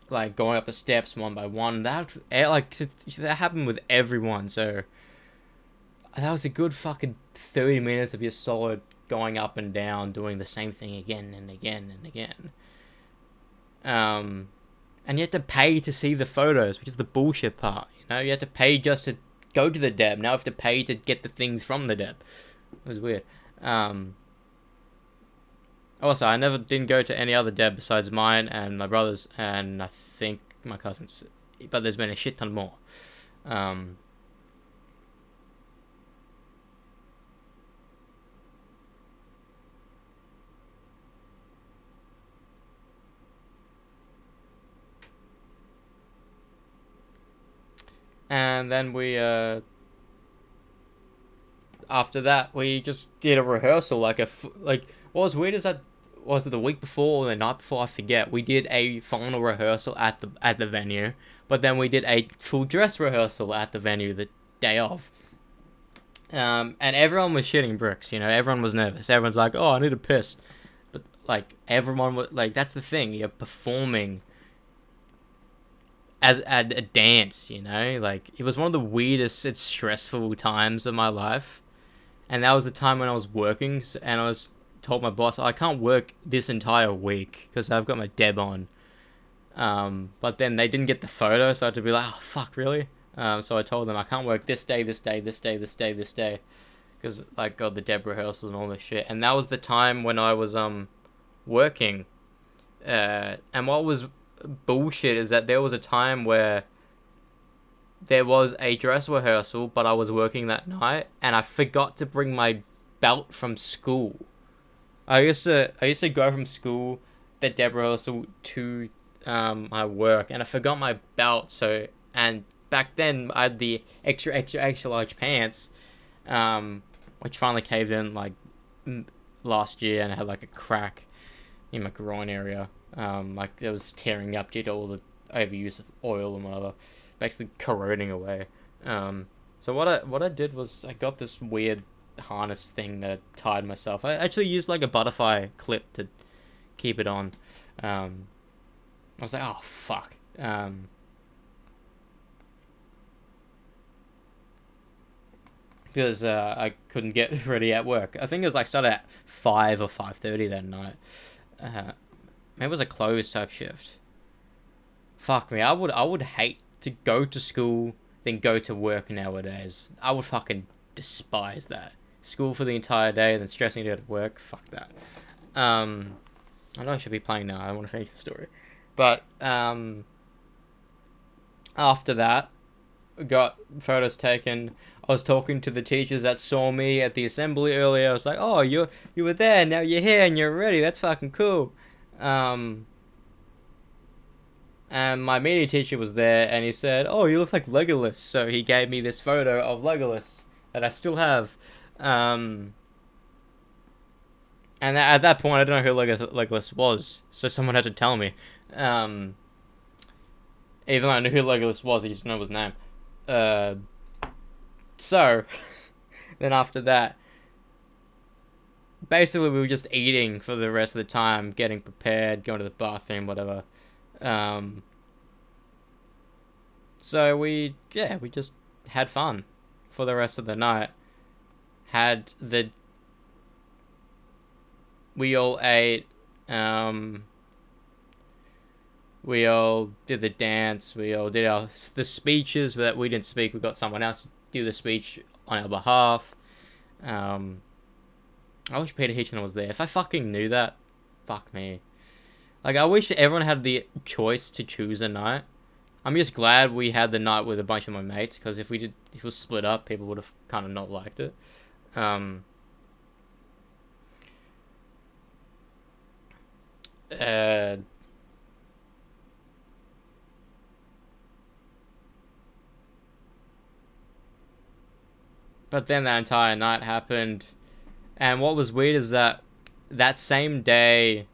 Like, going up the steps one by one. That happened with everyone, so. That was a good fucking 30 minutes of your solid going up and down, doing the same thing again and again and again. And you had to pay to see the photos, which is the bullshit part. You know, you had to pay just to go to the Deb. Now you have to pay to get the things from the Deb. It was weird. Also, I didn't go to any other Deb besides mine and my brother's, and I think my cousin's. But there's been a shit ton more. And then we, after that, we just did a rehearsal, what was weird is that, was it the week before or the night before, I forget, we did a final rehearsal at the venue, but then we did a full dress rehearsal at the venue the day of. And everyone was shitting bricks, you know, everyone was nervous, everyone's like, oh, I need to piss, but, like, everyone was, like, that's the thing, you're performing as at a dance, you know, like, it was one of the weirdest and stressful times of my life, and that was the time when I was working, and I was told my boss, I can't work this entire week, because I've got my Deb on, but then they didn't get the photo, so I had to be like, oh, fuck, really? So I told them, I can't work this day, this day, this day, this day, this day, because, like, got the Deb rehearsals and all this shit, and that was the time when I was, working, and what was bullshit is that there was a time where there was a dress rehearsal, but I was working that night, and I forgot to bring my belt from school. I used to go from school, the Deb rehearsal, to my work, and I forgot my belt. So, and back then I had the extra large pants, which finally caved in like last year, and I had like a crack in my groin area. Like it was tearing up due to all the overuse of oil and whatever, basically corroding away. So what I did was I got this weird harness thing that I tied myself. I actually used like a butterfly clip to keep it on. I was like, oh fuck. Because I couldn't get ready at work. I think it was like started at 5 or 5:30 that night. Maybe it was a closed type shift. Fuck me, I would hate to go to school then go to work nowadays. I would fucking despise that. School for the entire day, then stressing to go to work. Fuck that. I know I should be playing now. I want to finish the story, but after that, got photos taken. I was talking to the teachers that saw me at the assembly earlier. I was like, "Oh, you were there. Now you're here and you're ready. That's fucking cool." And my media teacher was there, and he said, "Oh, you look like Legolas." So he gave me this photo of Legolas that I still have. And at that point, I don't know who Legolas was, so someone had to tell me. Even though I knew who Legolas was, I just didn't know his name. So, then after that, basically we were just eating for the rest of the time, getting prepared, going to the bathroom, whatever. So we just had fun for the rest of the night. We all ate, we all did the dance, we all did the speeches that we didn't speak, we got someone else to do the speech on our behalf. I wish Peter Hitchner was there. If I fucking knew that, fuck me. Like, I wish everyone had the choice to choose a night. I'm just glad we had the night with a bunch of my mates, because if it was split up, people would have kind of not liked it. But then that entire night happened, and what was weird is that same day,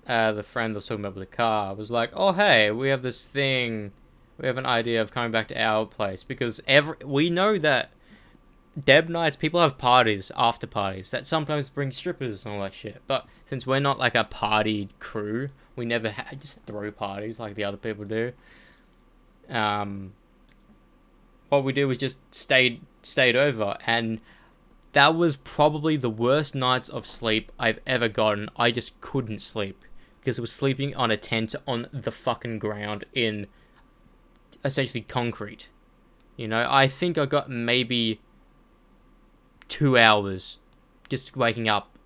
the friend that was talking about with the car was like, "Oh hey, we have this thing, we have an idea of coming back to our place," because we know that Deb nights people have parties, after parties that sometimes bring strippers and all that shit. But since we're not like a party crew, we never just throw parties like the other people do. What we did was just stayed over, and that was probably the worst nights of sleep I've ever gotten. I just couldn't sleep because it was sleeping on a tent on the fucking ground in essentially concrete. You know, I think I got maybe 2 hours just waking up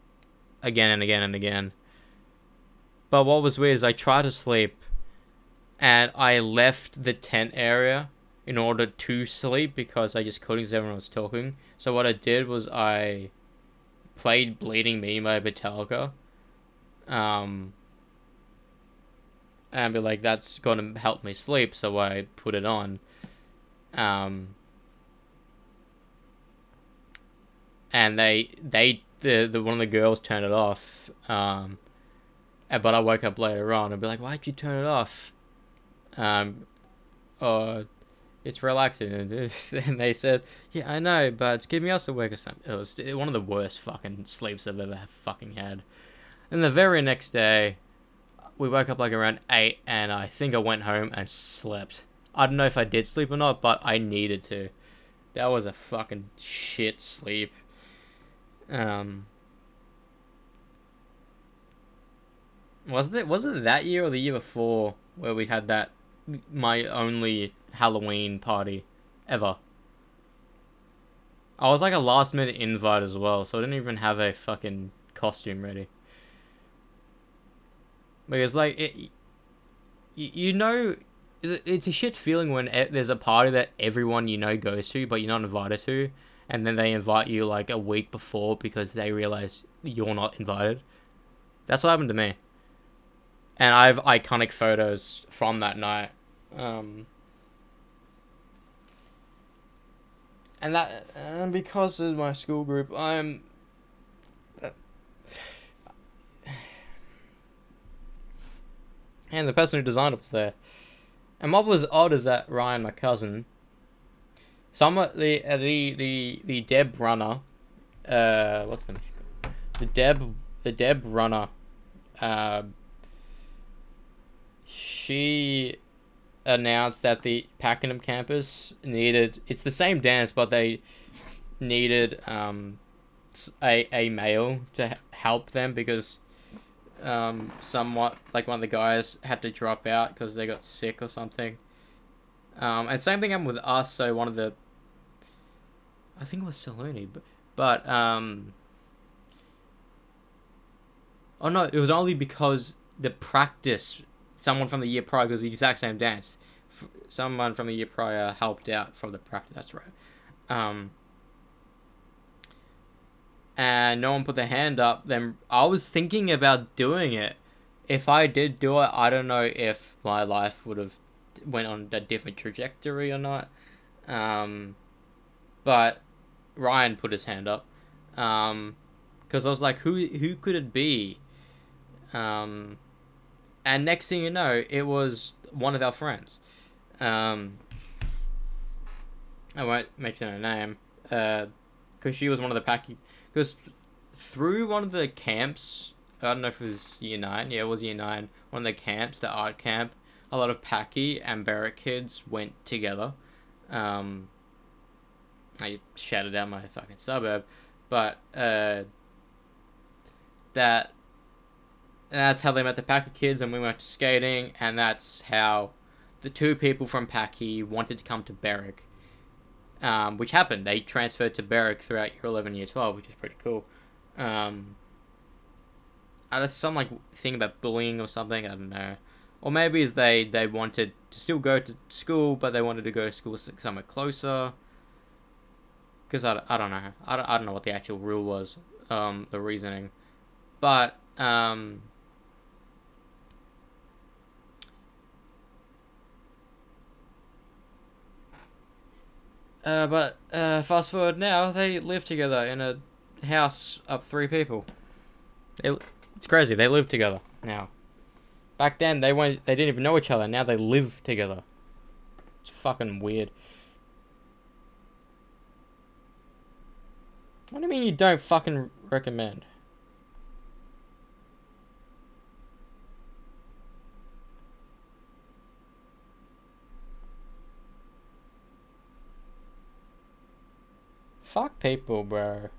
again and again and again. But what was weird is I tried to sleep and I left the tent area in order to sleep because I just couldn't because everyone was talking. So what I did was I played Bleeding Me by Metallica. And be like, that's gonna help me sleep, so I put it on. And the one of the girls turned it off. But I woke up later on and be like, why'd you turn it off? It's relaxing. And they said, yeah, I know, but it's keeping us awake or something. It was one of the worst fucking sleeps I've ever fucking had. And the very next day, we woke up like around 8, and I think I went home and slept. I don't know if I did sleep or not, but I needed to. That was a fucking shit sleep. Was it that year or the year before where we had that my only Halloween party ever? I was like a last minute invite as well, so I didn't even have a fucking costume ready. Because like you know, it's a shit feeling when there's a party that everyone you know goes to, but you're not invited to, and then they invite you like a week before because they realize you're not invited. That's what happened to me. And I have iconic photos from that night. And because of my school group, and the person who designed it was there. And what was odd is that Ryan, my cousin, some of the Deb runner, what's the name? The Deb runner, uh, she announced that the Pakenham campus needed, it's the same dance, but they needed a male to help them because somewhat like one of the guys had to drop out because they got sick or something. And same thing happened with us. So one of the, I think it was Saloni, but oh no, it was only because the practice, someone from the year prior, because the exact same dance, someone from the year prior helped out from the practice. That's right. Um, and no one put their hand up. Then I was thinking about doing it. If I did do it, I don't know if my life would have went on a different trajectory or not. Um, but Ryan put his hand up. Because I was like, who could it be? Um, and next thing you know, it was one of our friends. Um, I won't mention her name. Because she was one of the packy. Because through one of the camps, I don't know if it was year 9. Yeah, it was year 9. One of the camps, the art camp, a lot of Packy and Barrack kids went together. I shouted out my fucking suburb, but that's how they met the Packy kids, and we went to skating, and that's how the two people from Packy wanted to come to Berwick, which happened. They transferred to Berwick throughout year 11, year 12, which is pretty cool. That's some like thing about bullying or something. I don't know, or maybe is they wanted to still go to school, but they wanted to go to school somewhere closer. Because I don't know. I don't know what the actual rule was, the reasoning. But, fast forward now, they live together in a house of 3 people. It's crazy. They live together now. Back then, they didn't even know each other. Now they live together. It's fucking weird. What do you mean you don't fucking recommend? Fuck people, bro.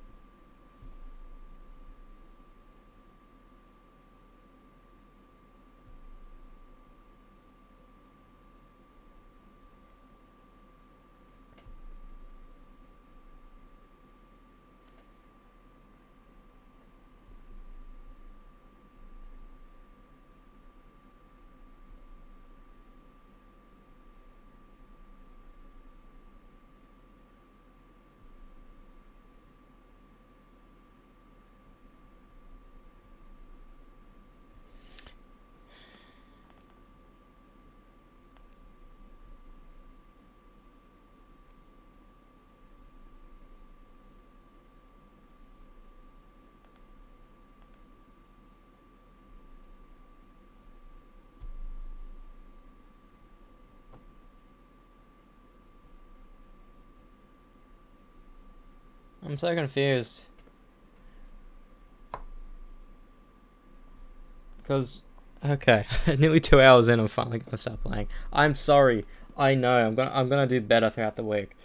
I'm so confused. Because, okay, nearly 2 hours in, I'm finally gonna start playing. I'm sorry. I know. I'm gonna do better throughout the week.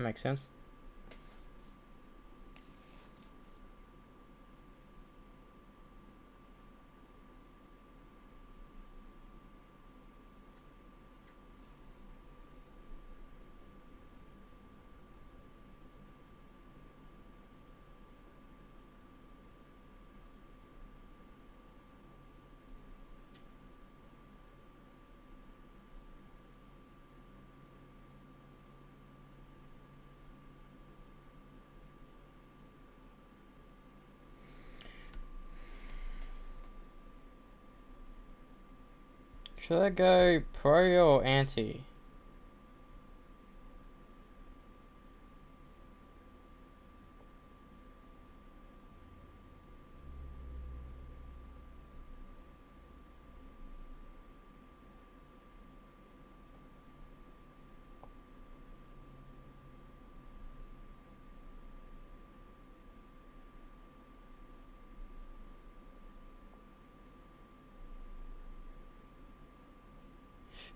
That makes sense. Should I go pro or anti?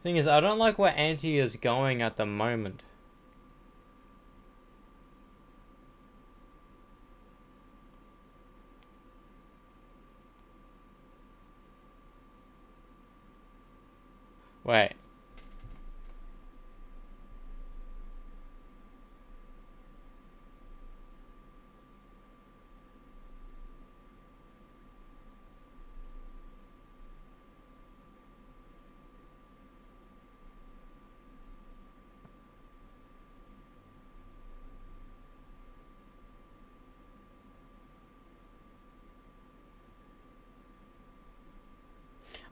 Thing is, I don't like where anti is going at the moment. Wait.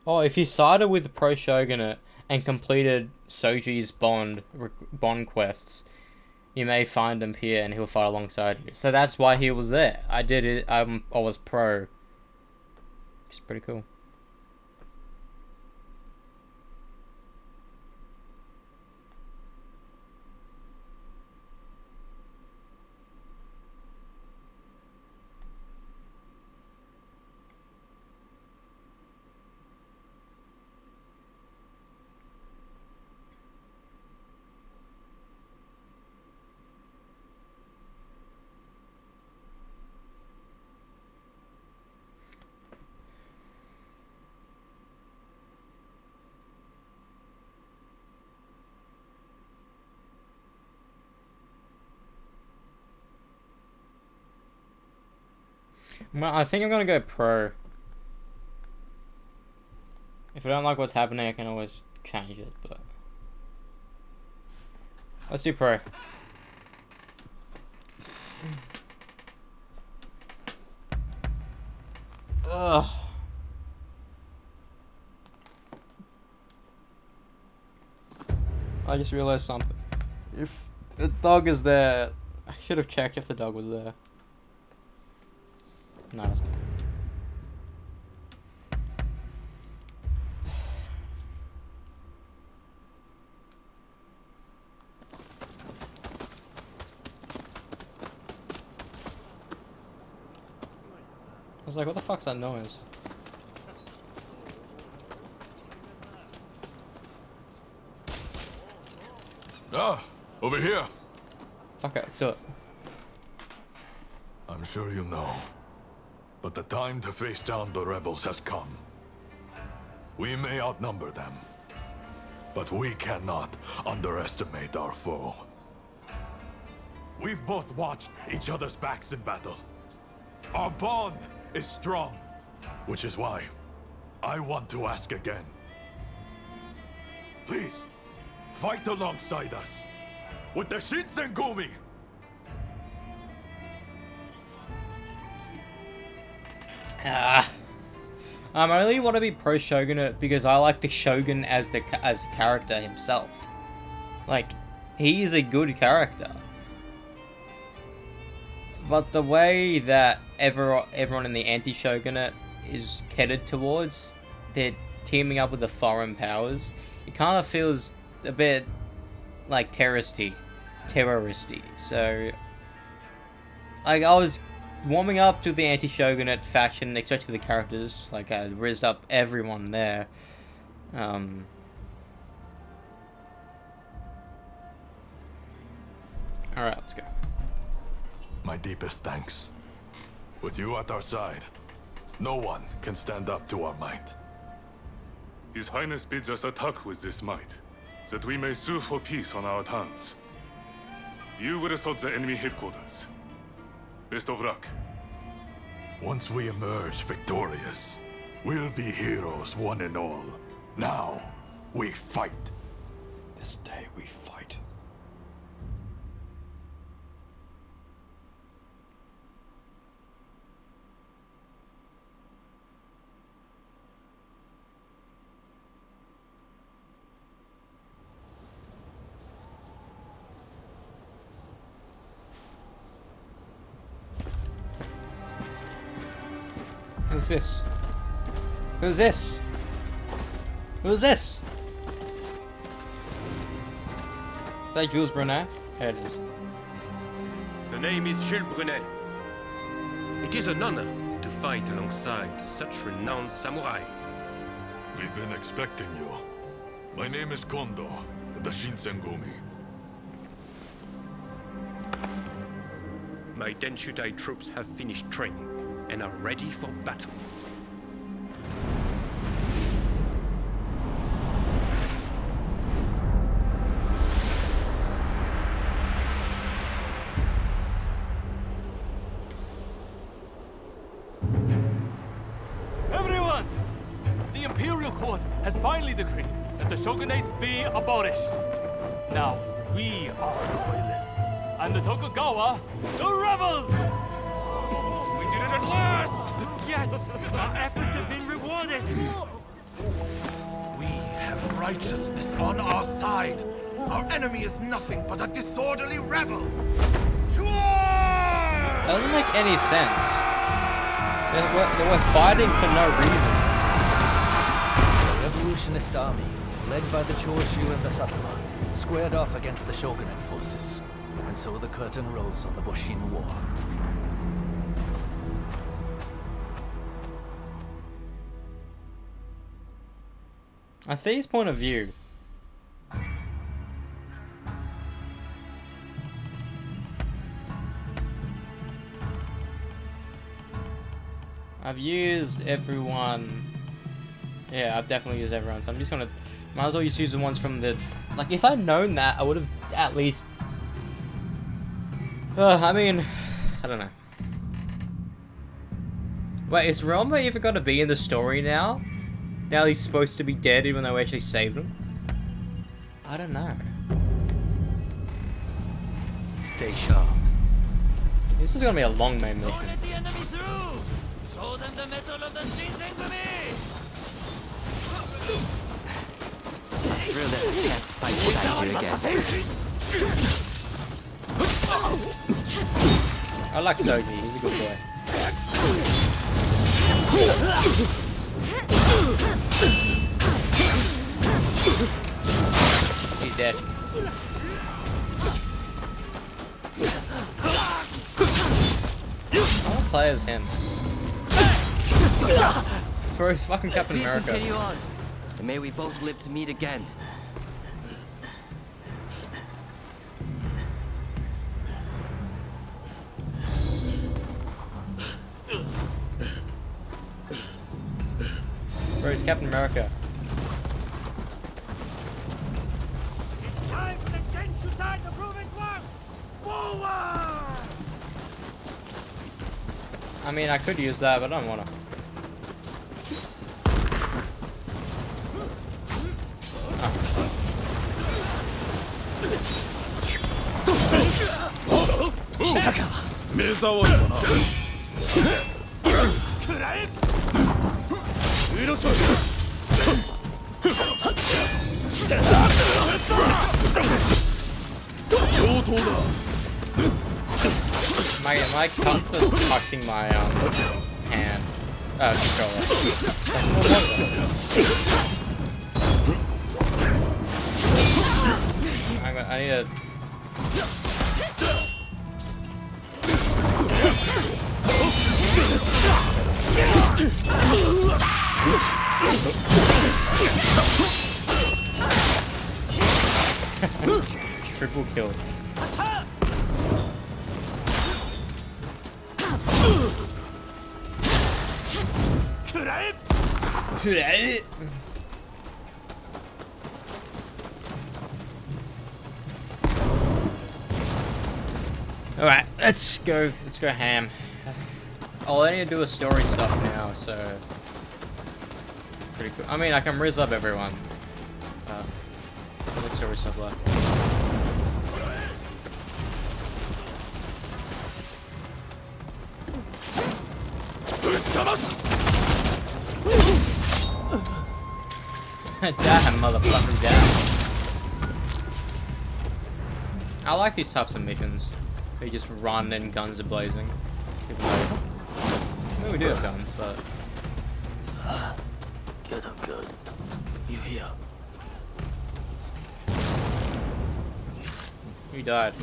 Oh, if you sided with the Pro Shogunate and completed Soji's Bond quests, you may find him here and he'll fight alongside you. So that's why he was there. I did it. I was pro, which is pretty cool. Well, I think I'm gonna go pro. If I don't like what's happening, I can always change it, but let's do pro. Ugh. I just realized something. If the dog is there, I should have checked if the dog was there. No, it's not. I was like, what the fuck's that noise? Ah, over here. Fuck it, let's do it. I'm sure you know, but the time to face down the rebels has come. We may outnumber them, but we cannot underestimate our foe. We've both watched each other's backs in battle. Our bond is strong, which is why I want to ask again. Please, fight alongside us with the Shinsengumi! I really want to be pro Shogunate because I like the Shogun as a character himself. Like, he is a good character. But the way that everyone in the anti-Shogunate is headed towards, they're teaming up with the foreign powers, it kind of feels a bit like terroristy. So, like, I was warming up to the anti-Shogunate faction, especially the characters. Like, I rizzed up everyone there. Alright, let's go. My deepest thanks. With you at our side, no one can stand up to our might. His Highness bids us attack with this might, that we may sue for peace on our terms. You will assault the enemy headquarters. Best of luck. Once we emerge victorious, we'll be heroes one and all. Now, we fight. This day we fight. Who's this? Who's this? Who's this? Is that Jules Brunet? There it is. The name is Jules Brunet. It is an honor to fight alongside such renowned samurai. We've been expecting you. My name is Kondo, the Shinsengumi. My Denshutai troops have finished training and are ready for battle. Everyone! The Imperial Court has finally decreed that the shogunate be abolished. Now, we are the loyalists, and the Tokugawa, the rebels! We did it at last! Yes! Our efforts have been rewarded! We have righteousness on our side. Our enemy is nothing but a disorderly rebel. To arms! That doesn't make any sense. They were fighting for no reason. The revolutionist army, led by the Choshu and the Satsuma, squared off against the shogunate forces. And so the curtain rose on the Boshin War. I see his point of view. I've used everyone. Yeah, I've definitely used everyone. So I'm just gonna. Might as well just use the ones from the. Like, if I'd known that, I would have at least. I mean, I don't know. Wait, is Realma even gonna be in the story now? Now he's supposed to be dead, even though we actually saved him. I don't know. Stay sharp. This is gonna be a long main mission. Don't let the enemy through! Show them the metal of the Shinsengumi! Really can't fight without you again. I like Soji, he's a good boy. He's dead. I wanna play as him. Bro, he's fucking Captain Please America. continue on, and may we both live to meet again. Bro, he's Captain America. It's time for the Denshutai to prove its worth! Forward! I mean, I could use that, but I don't wanna. My cuts are touching my hand. Controller. I need a. Triple kill. Alright, let's go ham. Oh, I need to do a story stuff now, so pretty cool. I mean, I can riz up everyone. What story stuff left? Damn, motherfucker, down. I like these types of missions. They just run and guns are blazing. Even though, well, we do have guns, but Good, I'm good. You here? we died.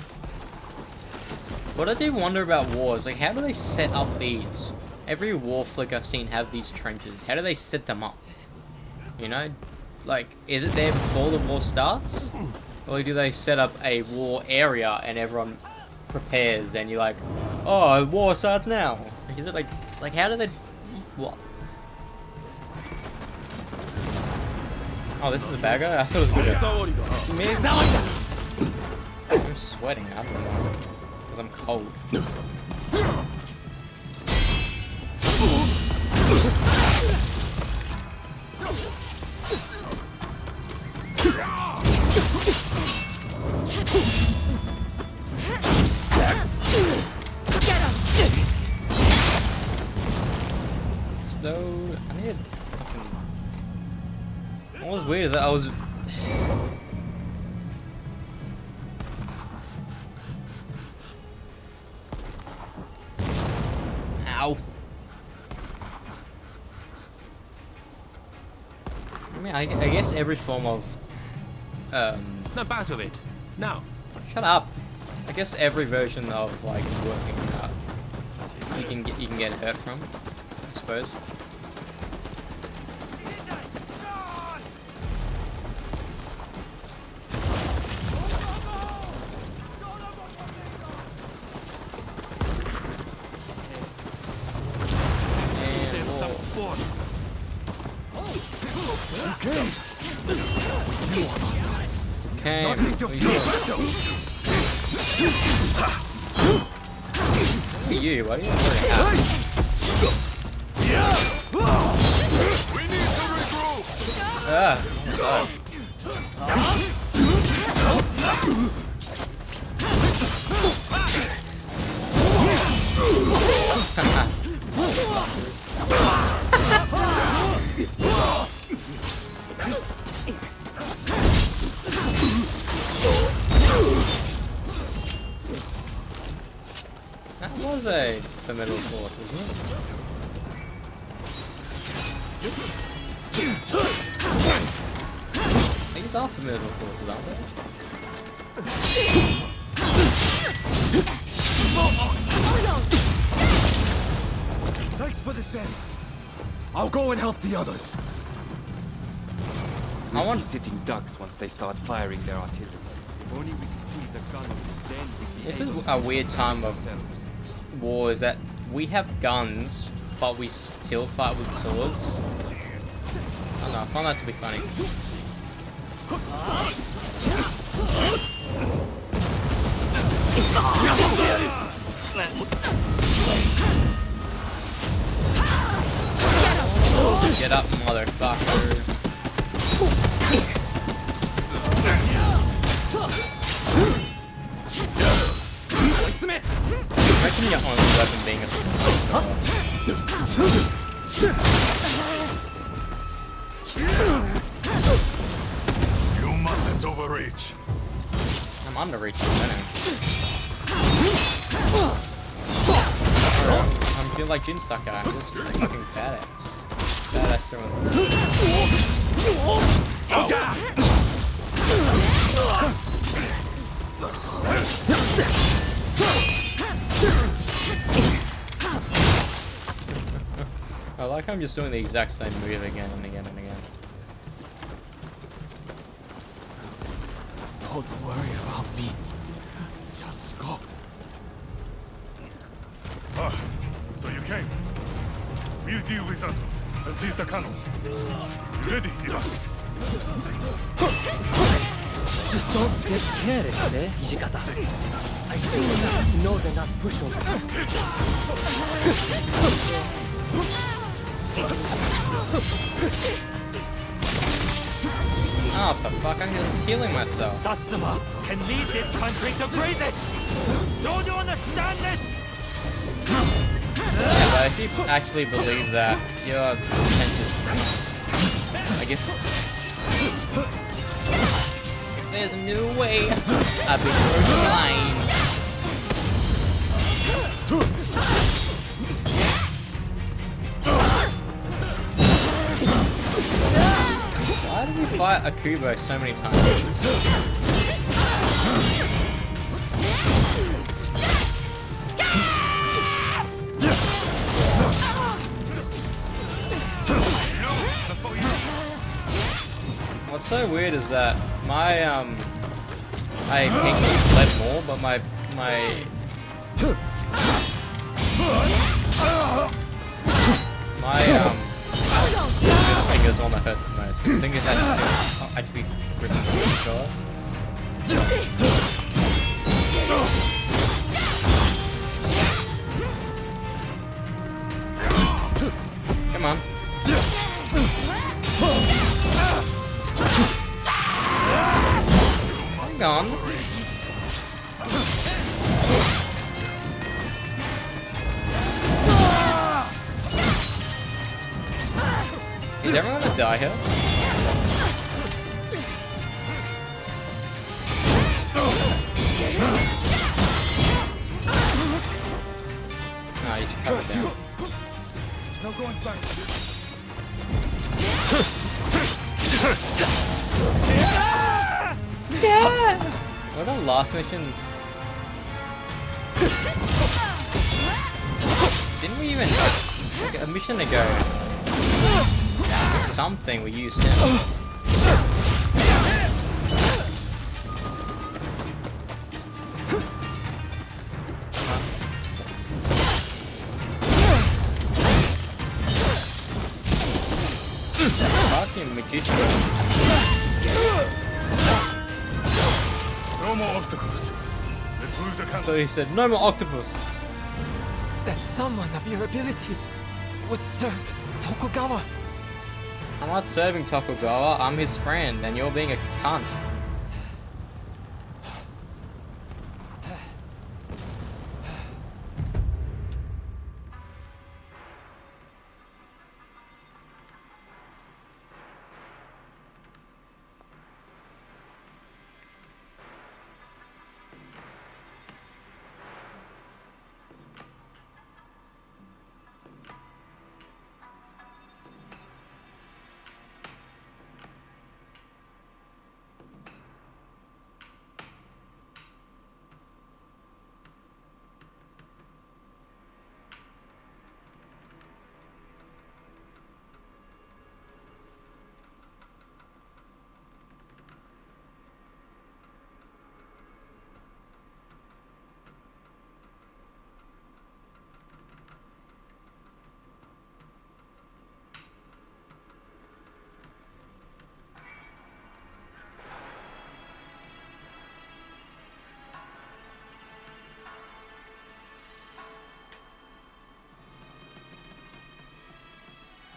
What I do wonder about wars, like how do they set up these? Every war flick I've seen have these trenches. How do they set them up? You know? Like, is it there before the war starts? Or do they set up a war area and everyone prepares and you're like, oh, war starts now? Like, is it like how do they, what? Oh, this is a bad guy? I thought it was a good guy. I'm sweating, I don't know. Because I'm cold. So, I need fucking... What was weird is that I was... Ow. I mean, I guess every form of... Snap out of it. Now. Shut up. I guess every version of, like, working out, you can get hurt from, I suppose. Okay. Nothing to fear. Look at you, what are you doing? We need to regroup! Ah, oh that was a formidable force, wasn't it? These are formidable forces, aren't they? Thanks for the send. I'll go and help the others. I want... sitting ducks once they start firing their artillery. If only we could see the guns, then we'd be This able is to a weird time of ourselves. war, is that we have guns, but we still fight with swords. I don't know, I find that to be funny. Get up, motherfucker. Imagine your only weapon being a You mustn't overreach. I'm underreaching, I know. I feel like Jin Sucker, I'm just fucking badass. Badass throwing. I like how I'm just doing the exact same move again and again and again. Don't worry about me. Just go. came. We'll deal with that and seize the cannon. You ready, Ira? Just don't get careless, eh, Hijikata? I feel enough to know they're not pushovers. Oh, for fuck, I'm just healing myself. Satsuma can lead this country to greatness! Don't you understand this? Yeah, but if you actually believe that, your senses... I guess... If there's a new way, I'd be first in line. Why did we fight Akubo so many times? What's so weird is that my pink bled more, but my middle finger is the one that hurts the most. I think it's actually really short. Come on. Hang on. Is everyone gonna die here? No, you should cut it down. No going back. What the last mission? Didn't we even like a mission ago? Something we used him. Fucking magician. No more obstacles. Let's move the cannon. So he said, no more octopus. That someone of your abilities would serve Tokugawa. I'm not serving Tokugawa, I'm his friend, and you're being a cunt.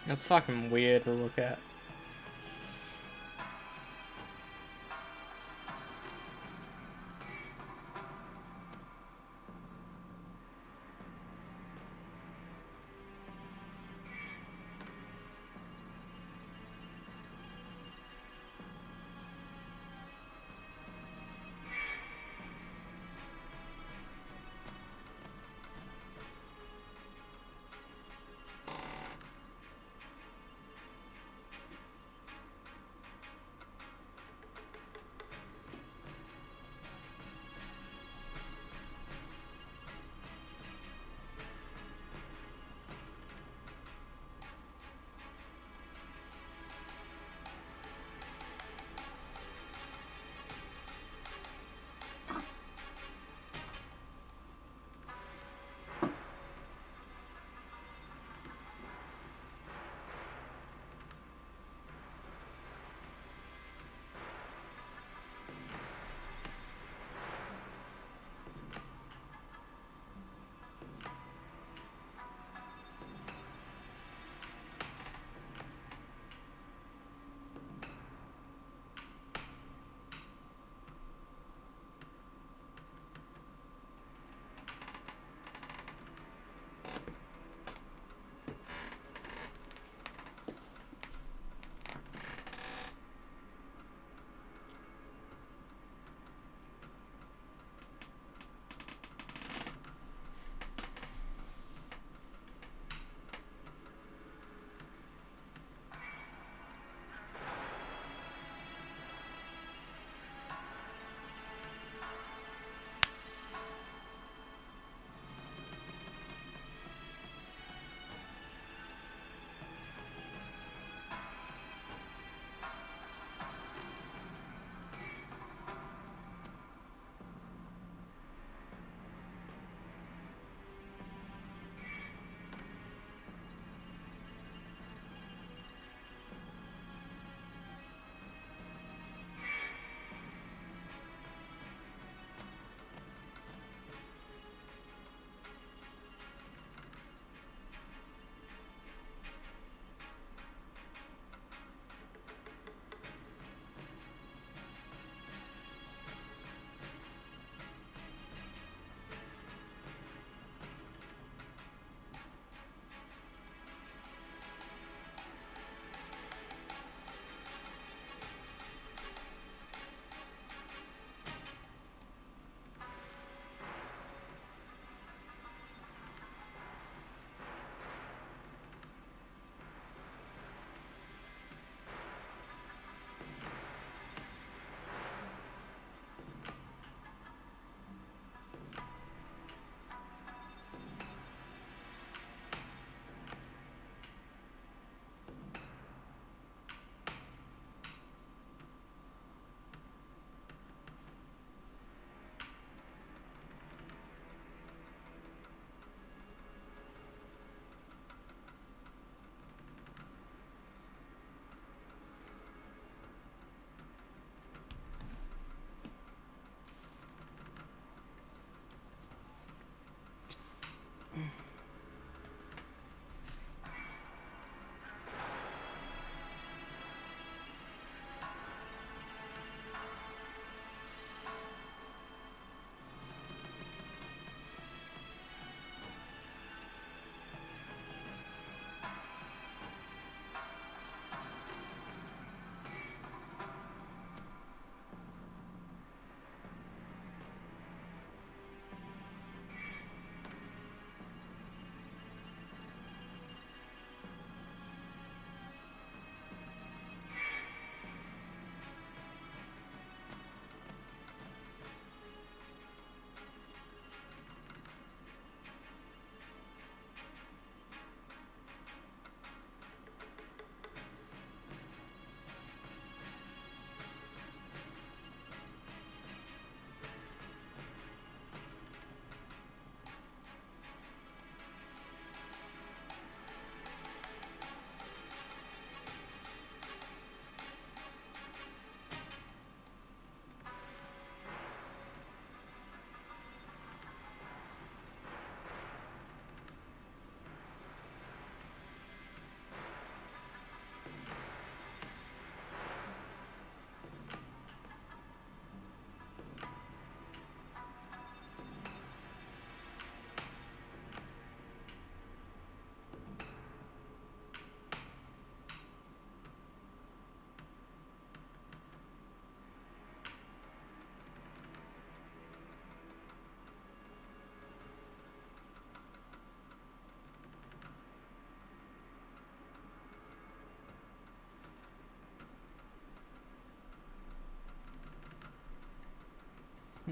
That's fucking weird to look at.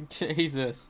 Jesus.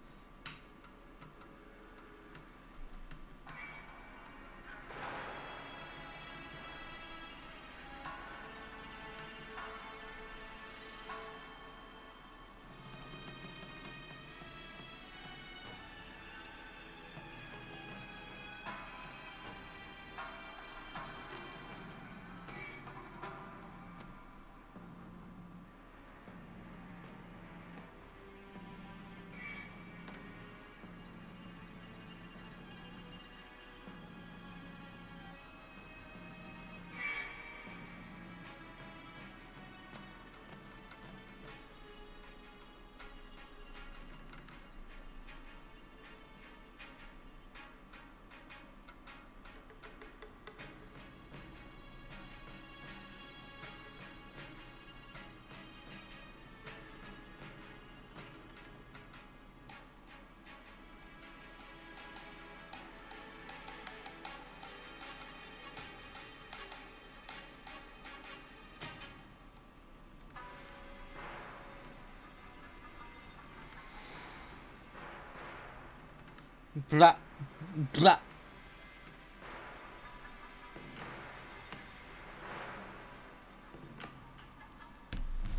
Blah. Blah.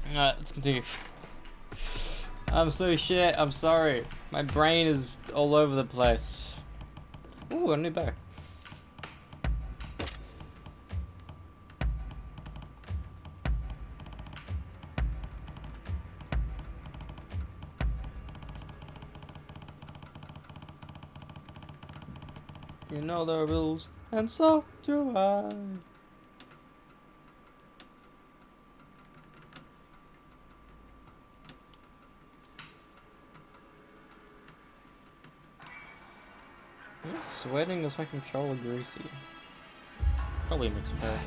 Alright, let's continue. I'm so shit, I'm sorry. My brain is all over the place. Ooh, a new bow. You know the rules, and so do I. I'm sweating is my controller greasy. Probably makes it better.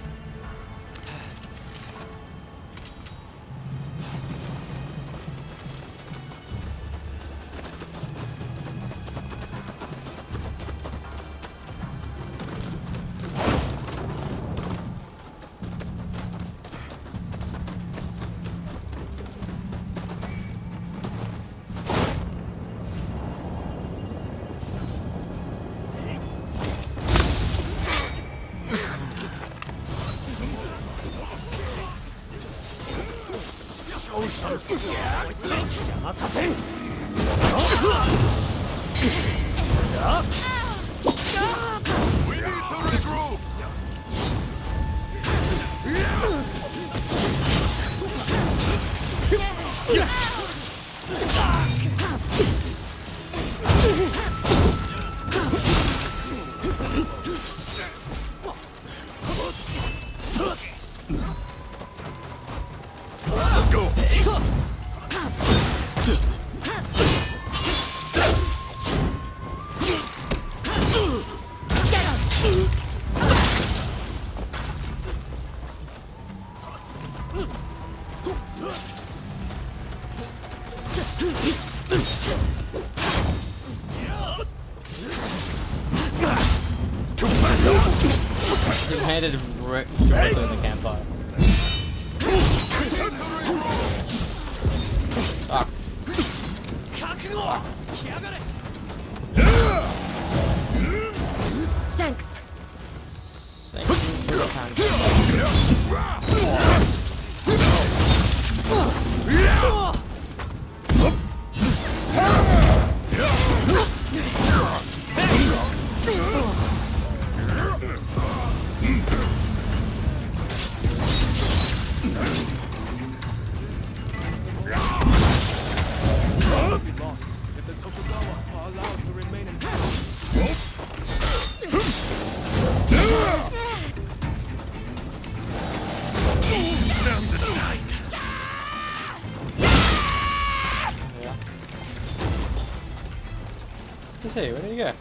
We need to regroup! Let's go! You handed directly in the campfire. Fuck. Thanks. Thank you for your time. If the Tokugawa are allowed to remain in power. Hey, where do you go?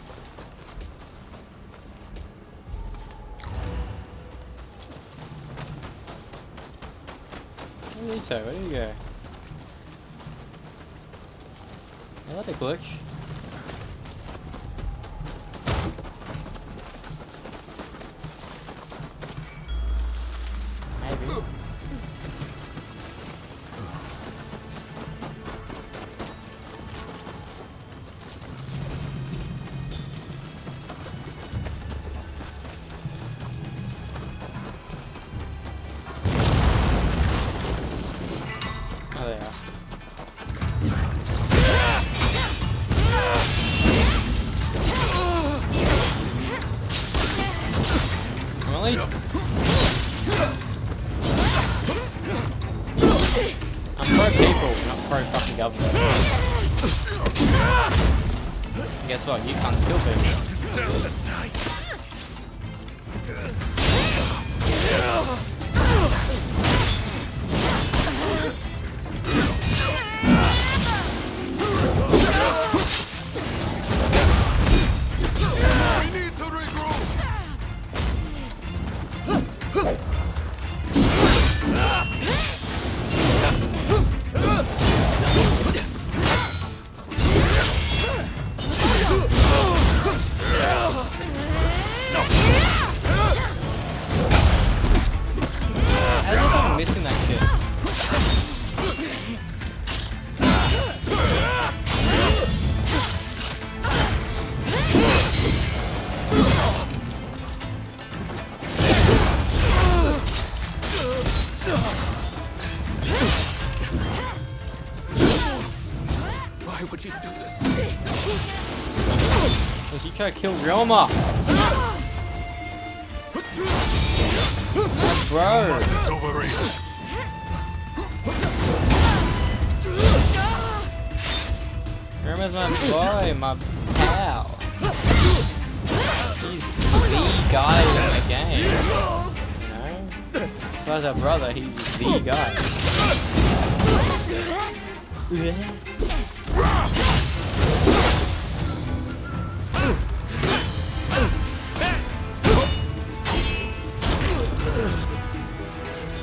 Where do you go? I let it glitch. Maybe. guess what? You can't still beat me. We need to regroup! How is I'm missing that shit? Why would you do this? Look, you try to kill Ryoma. Bro. It's overreach. Ryoma's my boy, my pal. He's the guy in the game. You know? As far as our brother, he's the guy.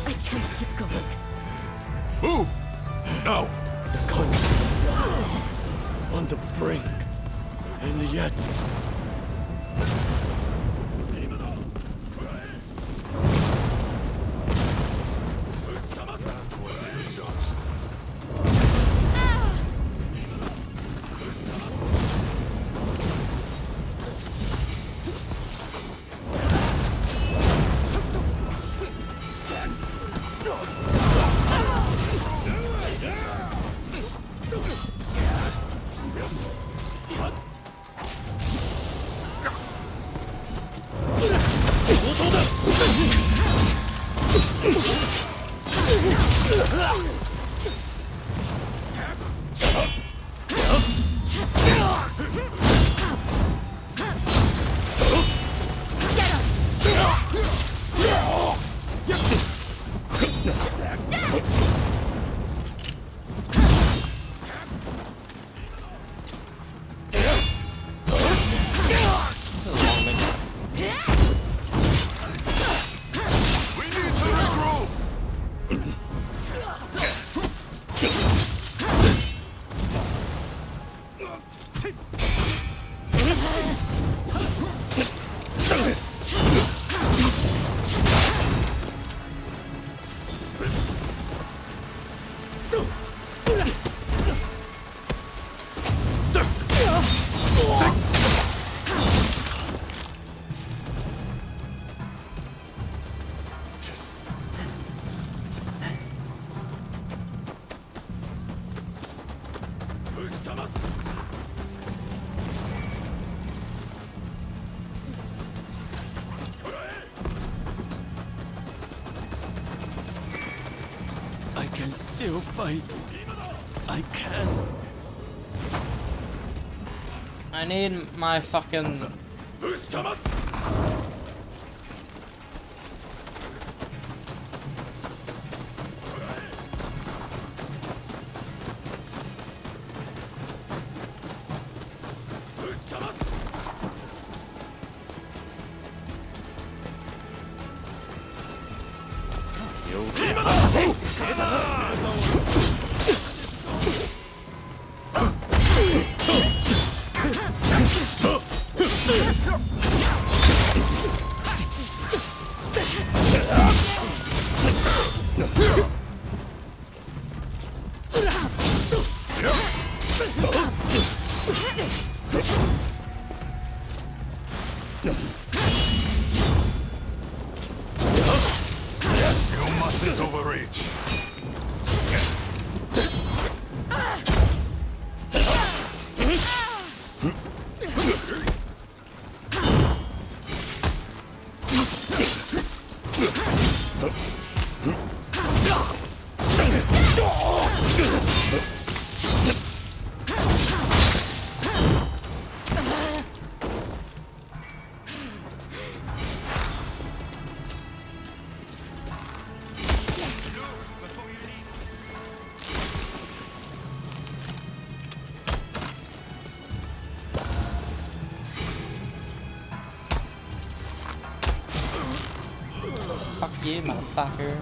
I can't keep going. Move! Now! The country on the brink, and yet I can still fight. I can. I need my fucking... You mustn't overreach. Yeah, motherfucker.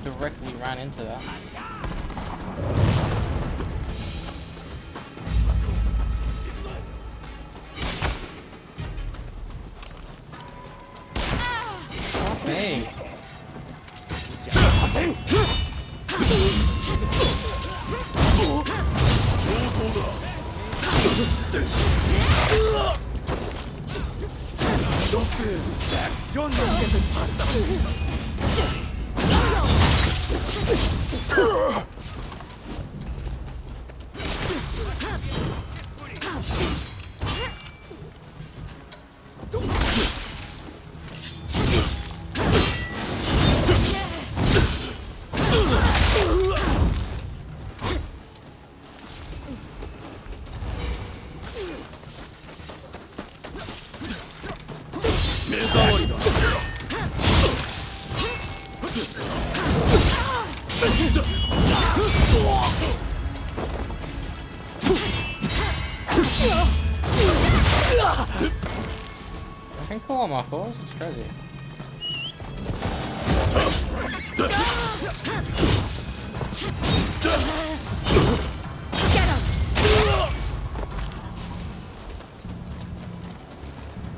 Directly ran into that. Hey. You're not getting past I can call him off horse, it's crazy.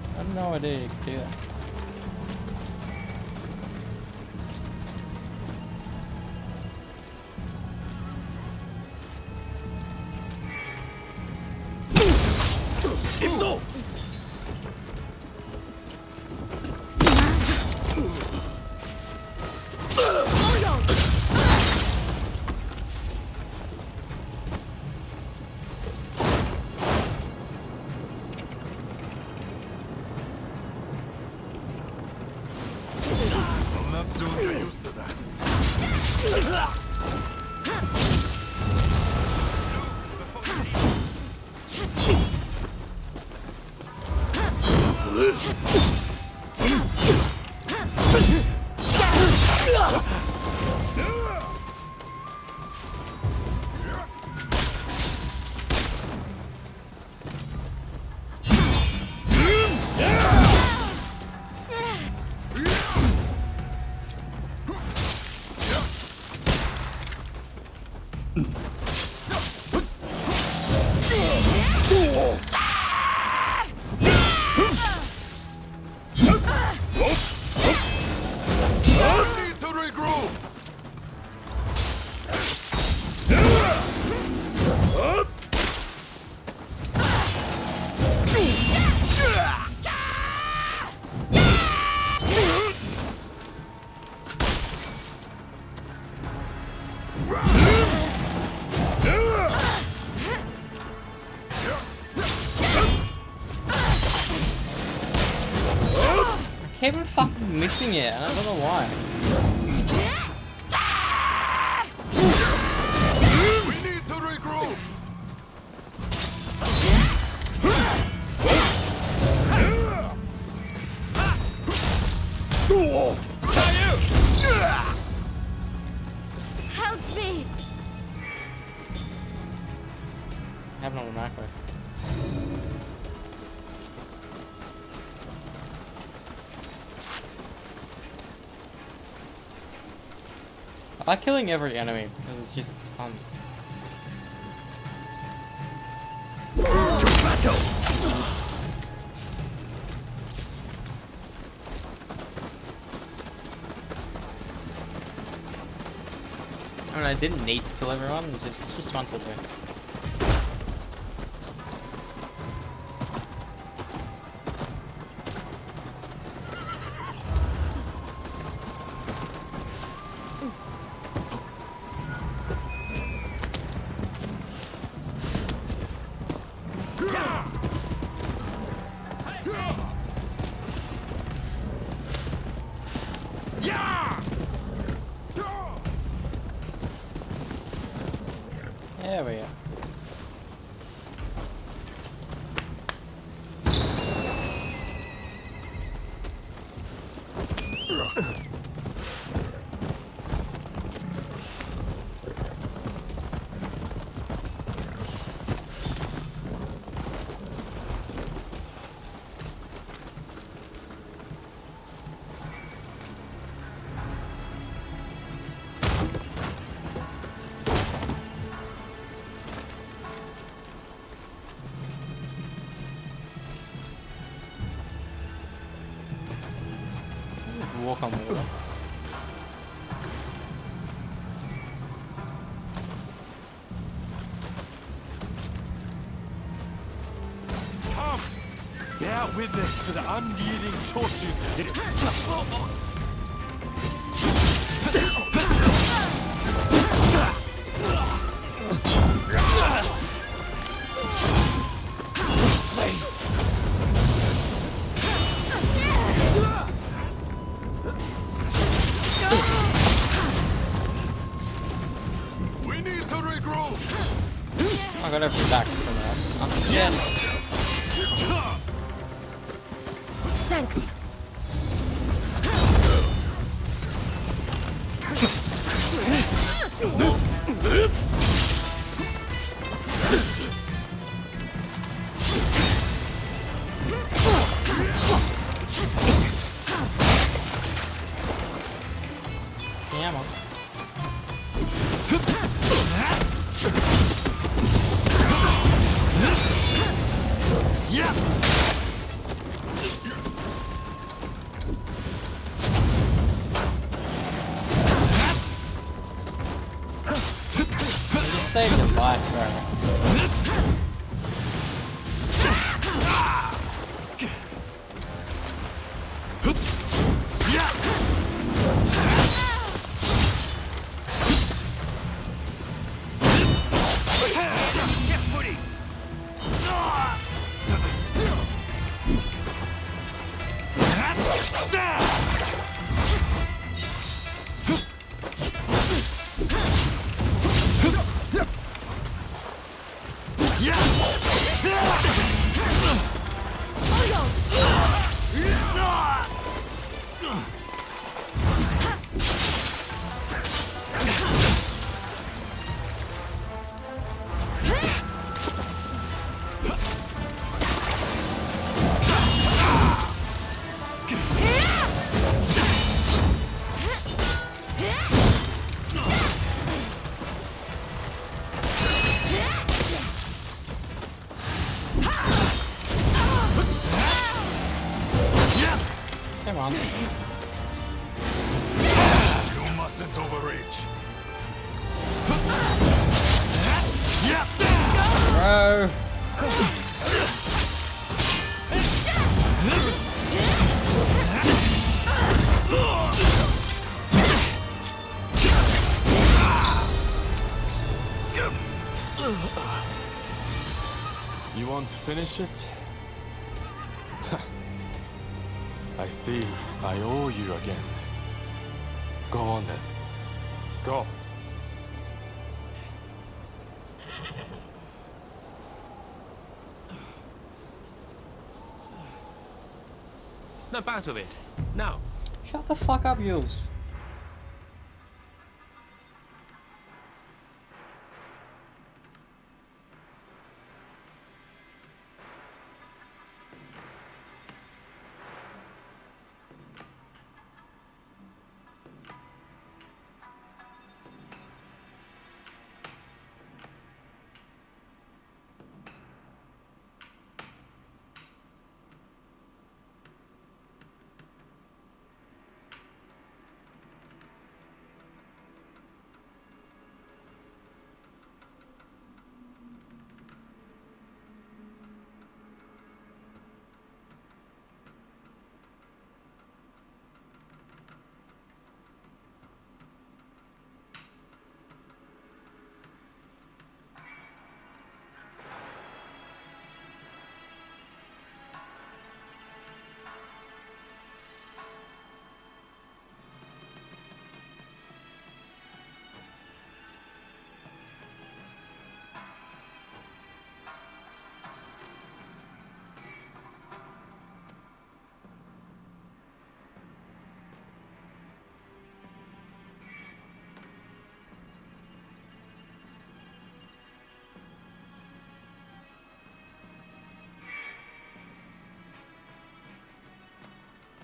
I had no idea you could do that. I'll not soon get used to that. I keep on fucking missing it, and I don't know why. We need to regroup. Help me! Having on the macro. I like killing every enemy because it's just fun. I mean, I didn't need to kill everyone, it's just fun to do. There we go. Walk on water. Come! Bear witness to the unyielding Choshu spirit. We need to regroup. I got everything back from that. Oh, yeah. Thanks. Yeah, man. Just save your life, bro. Come on. You mustn't overreach. Bro. You want to finish it? I see. I owe you again. Go on then. Go. Snap out of it. Now. Shut the fuck up, Jules.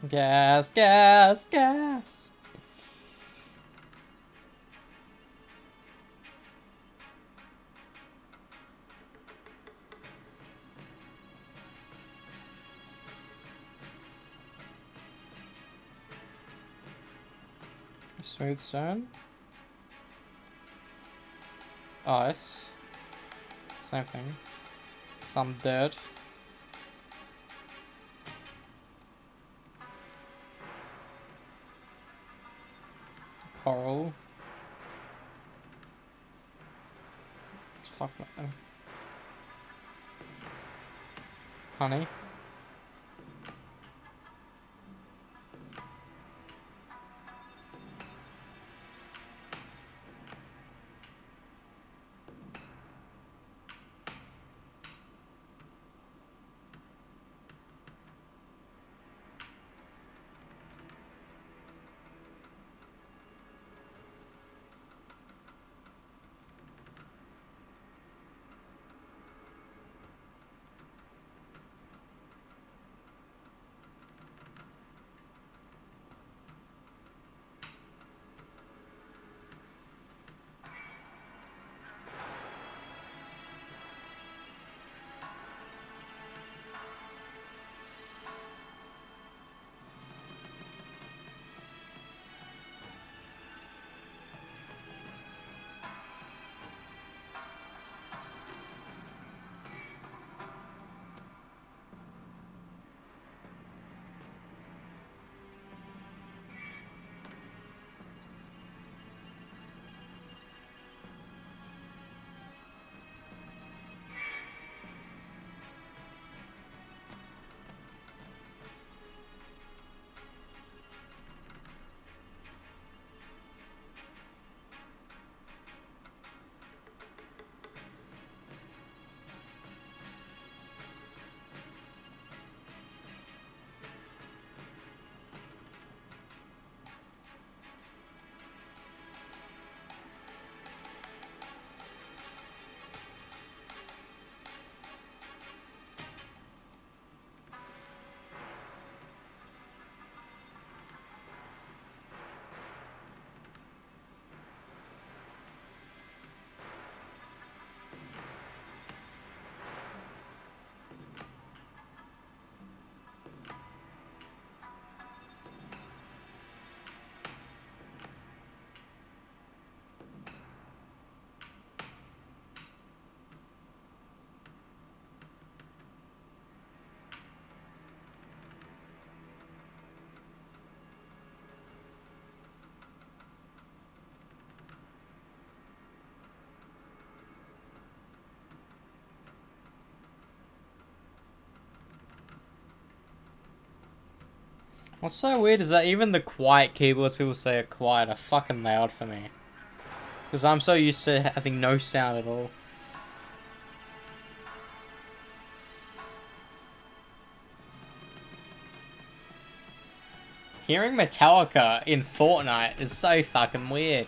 Gas, gas, gas. Smooth stone. Ice. Same thing. Some dirt. Coral. Fuck no. Honey. What's so weird is that even the quiet keyboards people say are quiet are fucking loud for me. Because I'm so used to having no sound at all. Hearing Metallica in Fortnite is so fucking weird.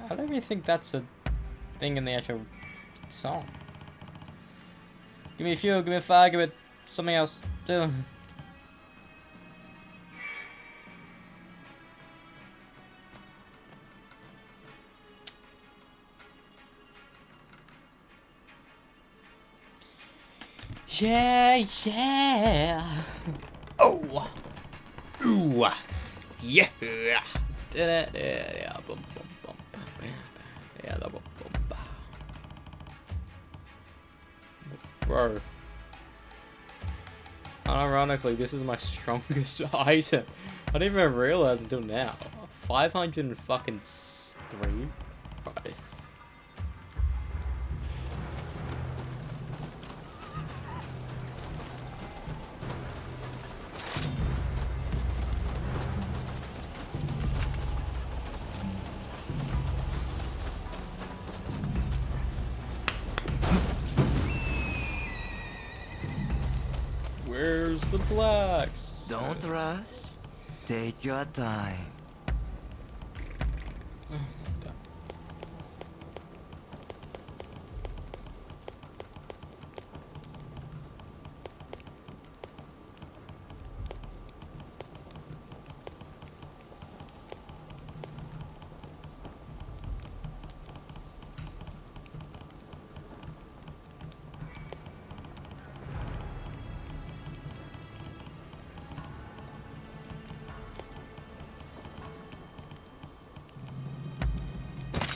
I don't even think that's a thing in the actual song. Give me a fuel, give me a fire, give it something else. Do. Yeah, yeah. Oh. Ooh. Yeah. Yeah. Bum, bum, bum. Yeah, bum, bum. Bro. Unironically, this is my strongest item. I didn't even realize until now. 503? Right. Where's the blacks? Don't rush. Take your time.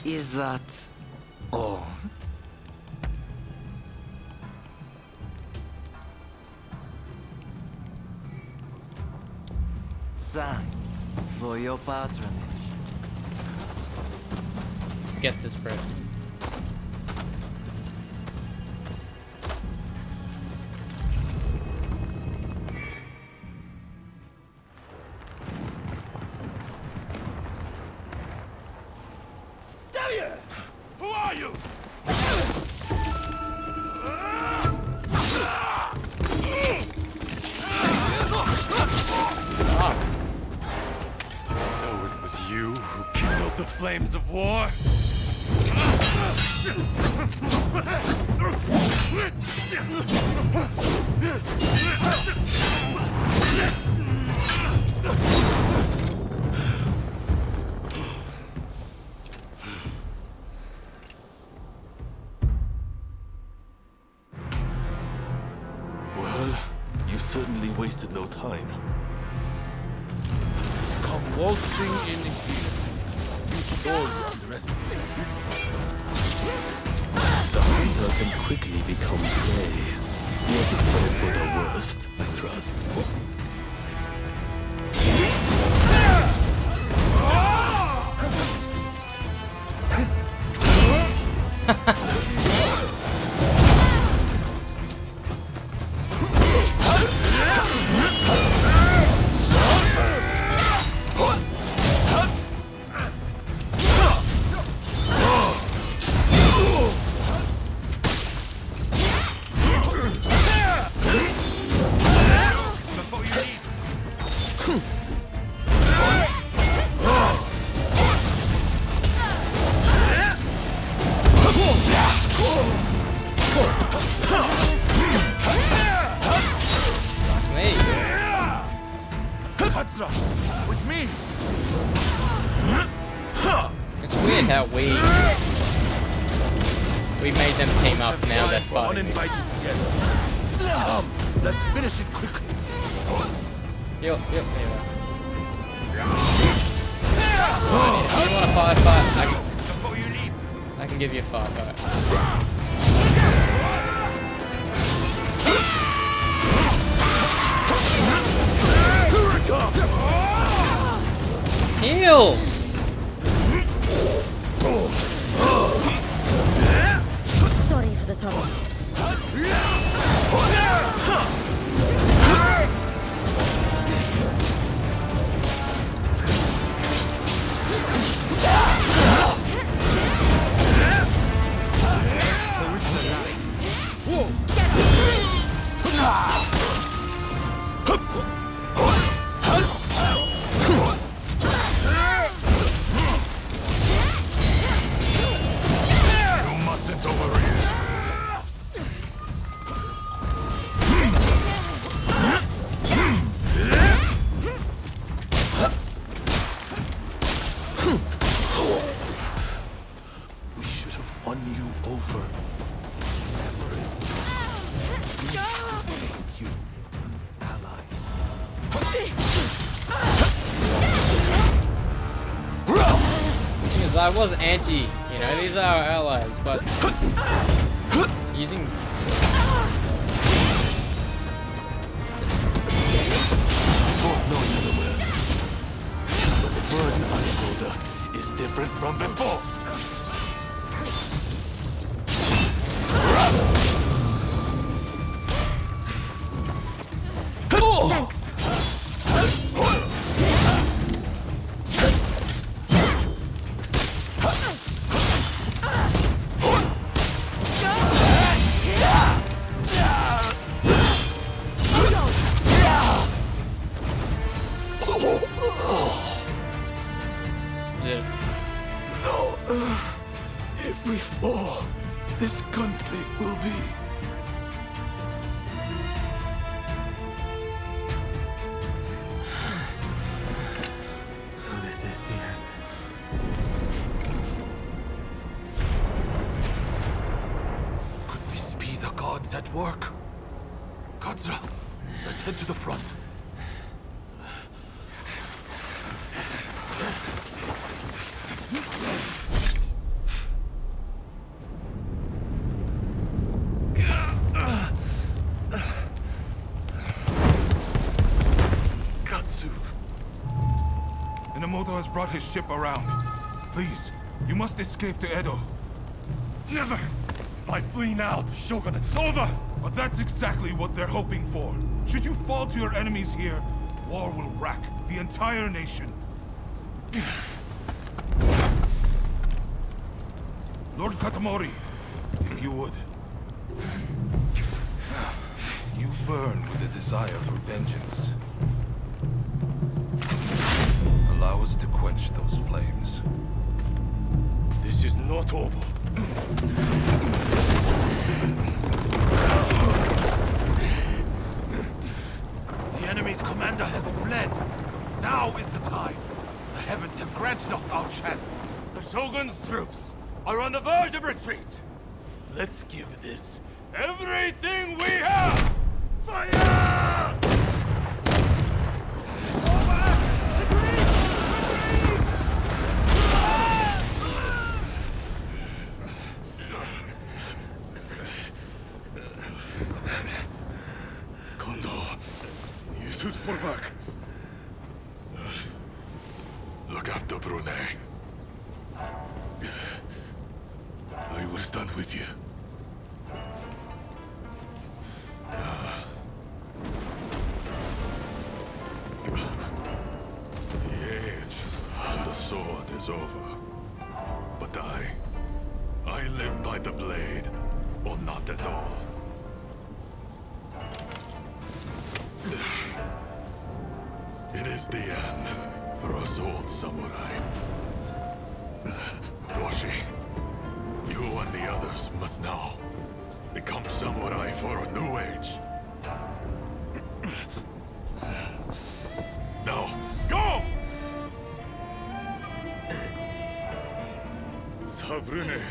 Is that all? Thanks for your patronage. Let's get this bread. Who are you? So it was you who kindled the flames of war? Well, you certainly wasted no time. Come waltzing in here. You sorely underestimate. The hunter can quickly become prey. You are prepared for the worst, I trust. Katsura, with me. It's weird how we made them team up. Now they're fighting. Uninvited guests. Come, let's finish it quickly. Yep. You want a fight? I can give you a fight. Heal! Sorry for the trouble. You mustn't overreact. We should have won you over. Never made you an ally. Thing is, I was anti, these are our allies, but using Both know each other well. But the burden I shoulder is different from before. Thanks. Yeah. No. If we fall, this country will be. So this is the end. Could this be the gods at work? Katsura, let's head to the front. Ieyasu. Inamoto has brought his ship around. Please, you must escape to Edo. Never! If I flee now, the shogunate's over! But that's exactly what they're hoping for. Should you fall to your enemies here, war will rack the entire nation. Lord Katamori, if you would. You burn with a desire for vengeance. Allow us to quench those flames. This is not over. The enemy's commander has fled. Now is the time. The heavens have granted us our chance. The Shogun's troops are on the verge of retreat. Let's give this everything we have! Fire! Kondo, you should fall back. Look after Brune. I will stand with you. The age of the sword is over. But I live by the blade, or not at all. It is the end for us old samurai. Doshi, you and the others must now become samurai for a new age. Now, go! Sabrune.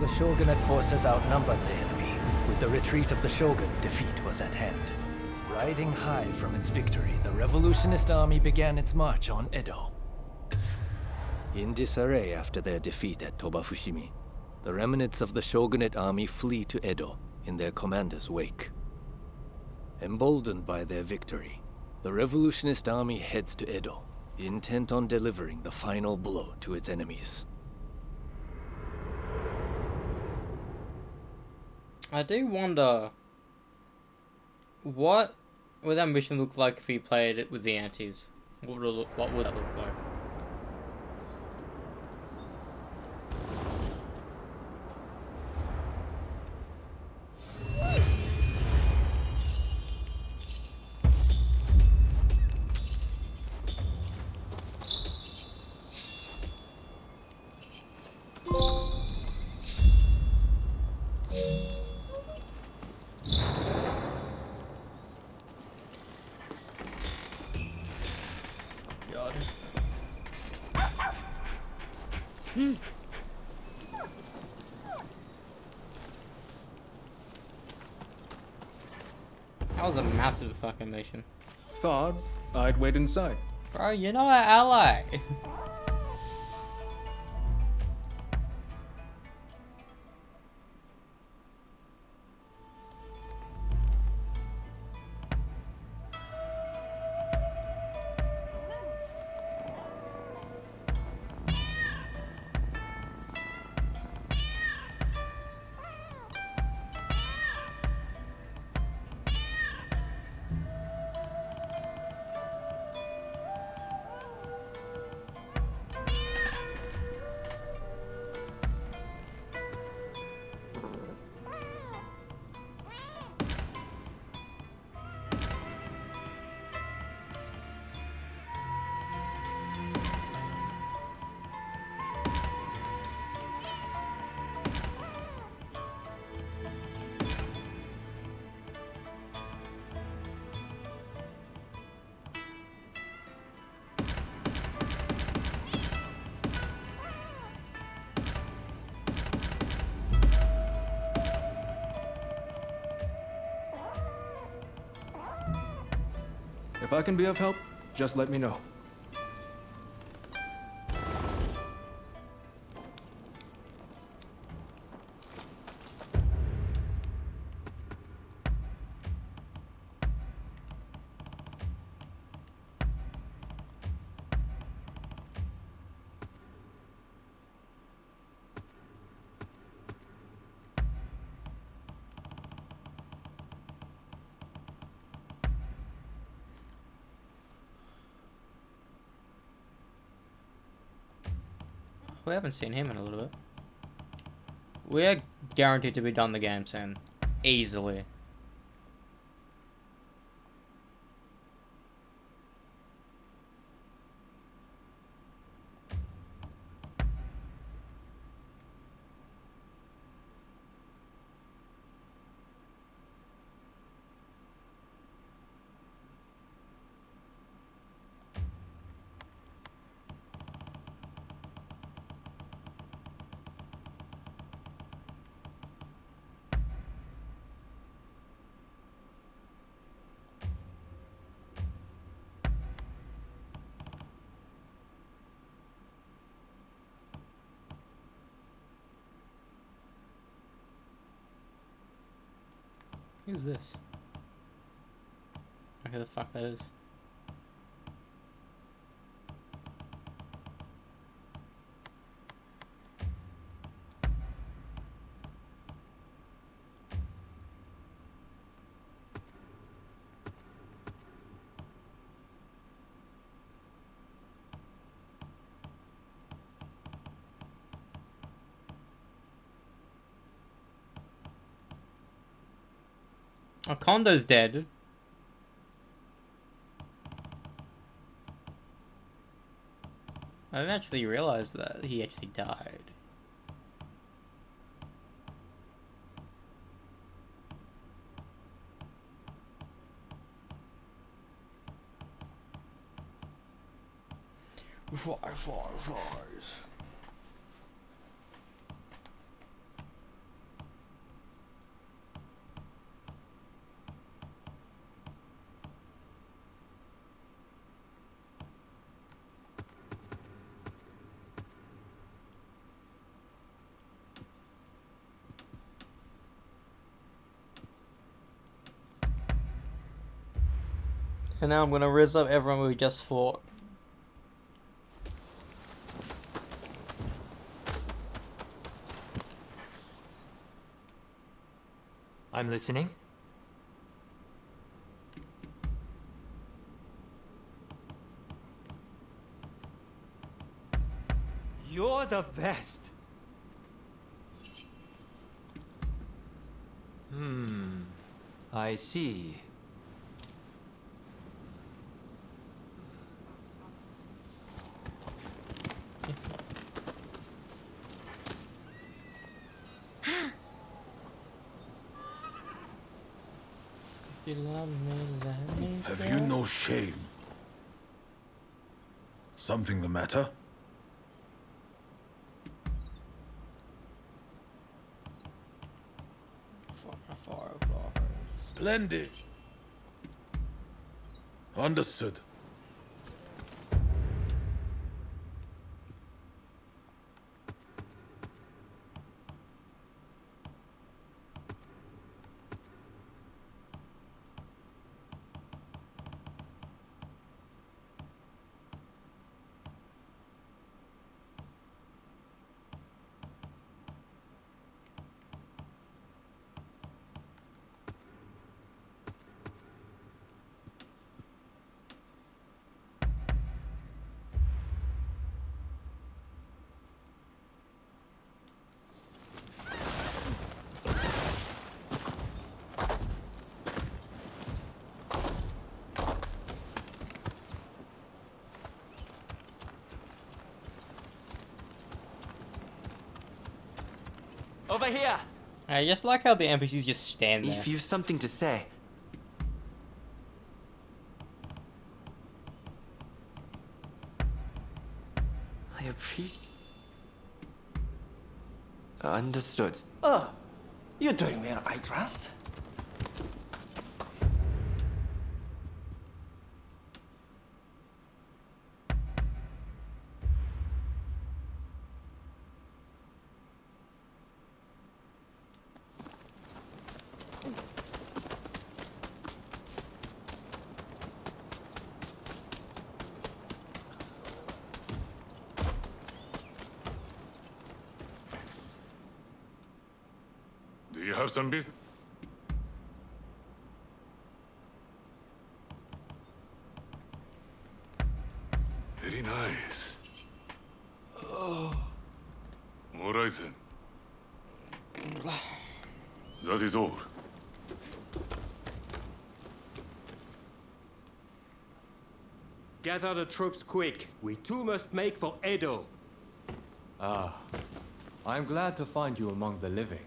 The Shogunate forces outnumbered the enemy. With the retreat of the Shogun, defeat was at hand. Riding high from its victory, the revolutionist army began its march on Edo. In disarray after their defeat at Tobafushimi, the remnants of the Shogunate army flee to Edo in their commander's wake. Emboldened by their victory, the revolutionist army heads to Edo, intent on delivering the final blow to its enemies. I do wonder, what would that mission look like if we played it with the antis? What would that look like? That was a massive fucking mission. Thought I'd wait inside. Bro, you're not an ally. If I can be of help, just let me know. We haven't seen him in a little bit. We're guaranteed to be done the game soon. Easily. Who's this? Who the fuck that is? Oh, Kondo's dead. I didn't actually realize that he actually died. Flies. And now I'm gonna rizz up everyone we just fought. I'm listening. You're the best. I see. Have you no shame? Something the matter? Splendid. Understood. Over here! I just like how the NPCs just stand there. If you've something to say. I appreciate... Understood. Oh, you're doing well, I trust. have some business. Very nice. All right then. That is all. Gather the troops quick. We too must make for Edo. Ah, I'm glad to find you among the living.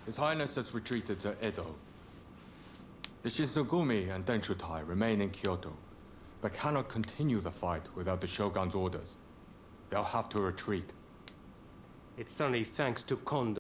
His Highness has retreated to Edo. The Shinsengumi and Denshutai remain in Kyoto, but cannot continue the fight without the Shogun's orders. They'll have to retreat. It's only thanks to Kondo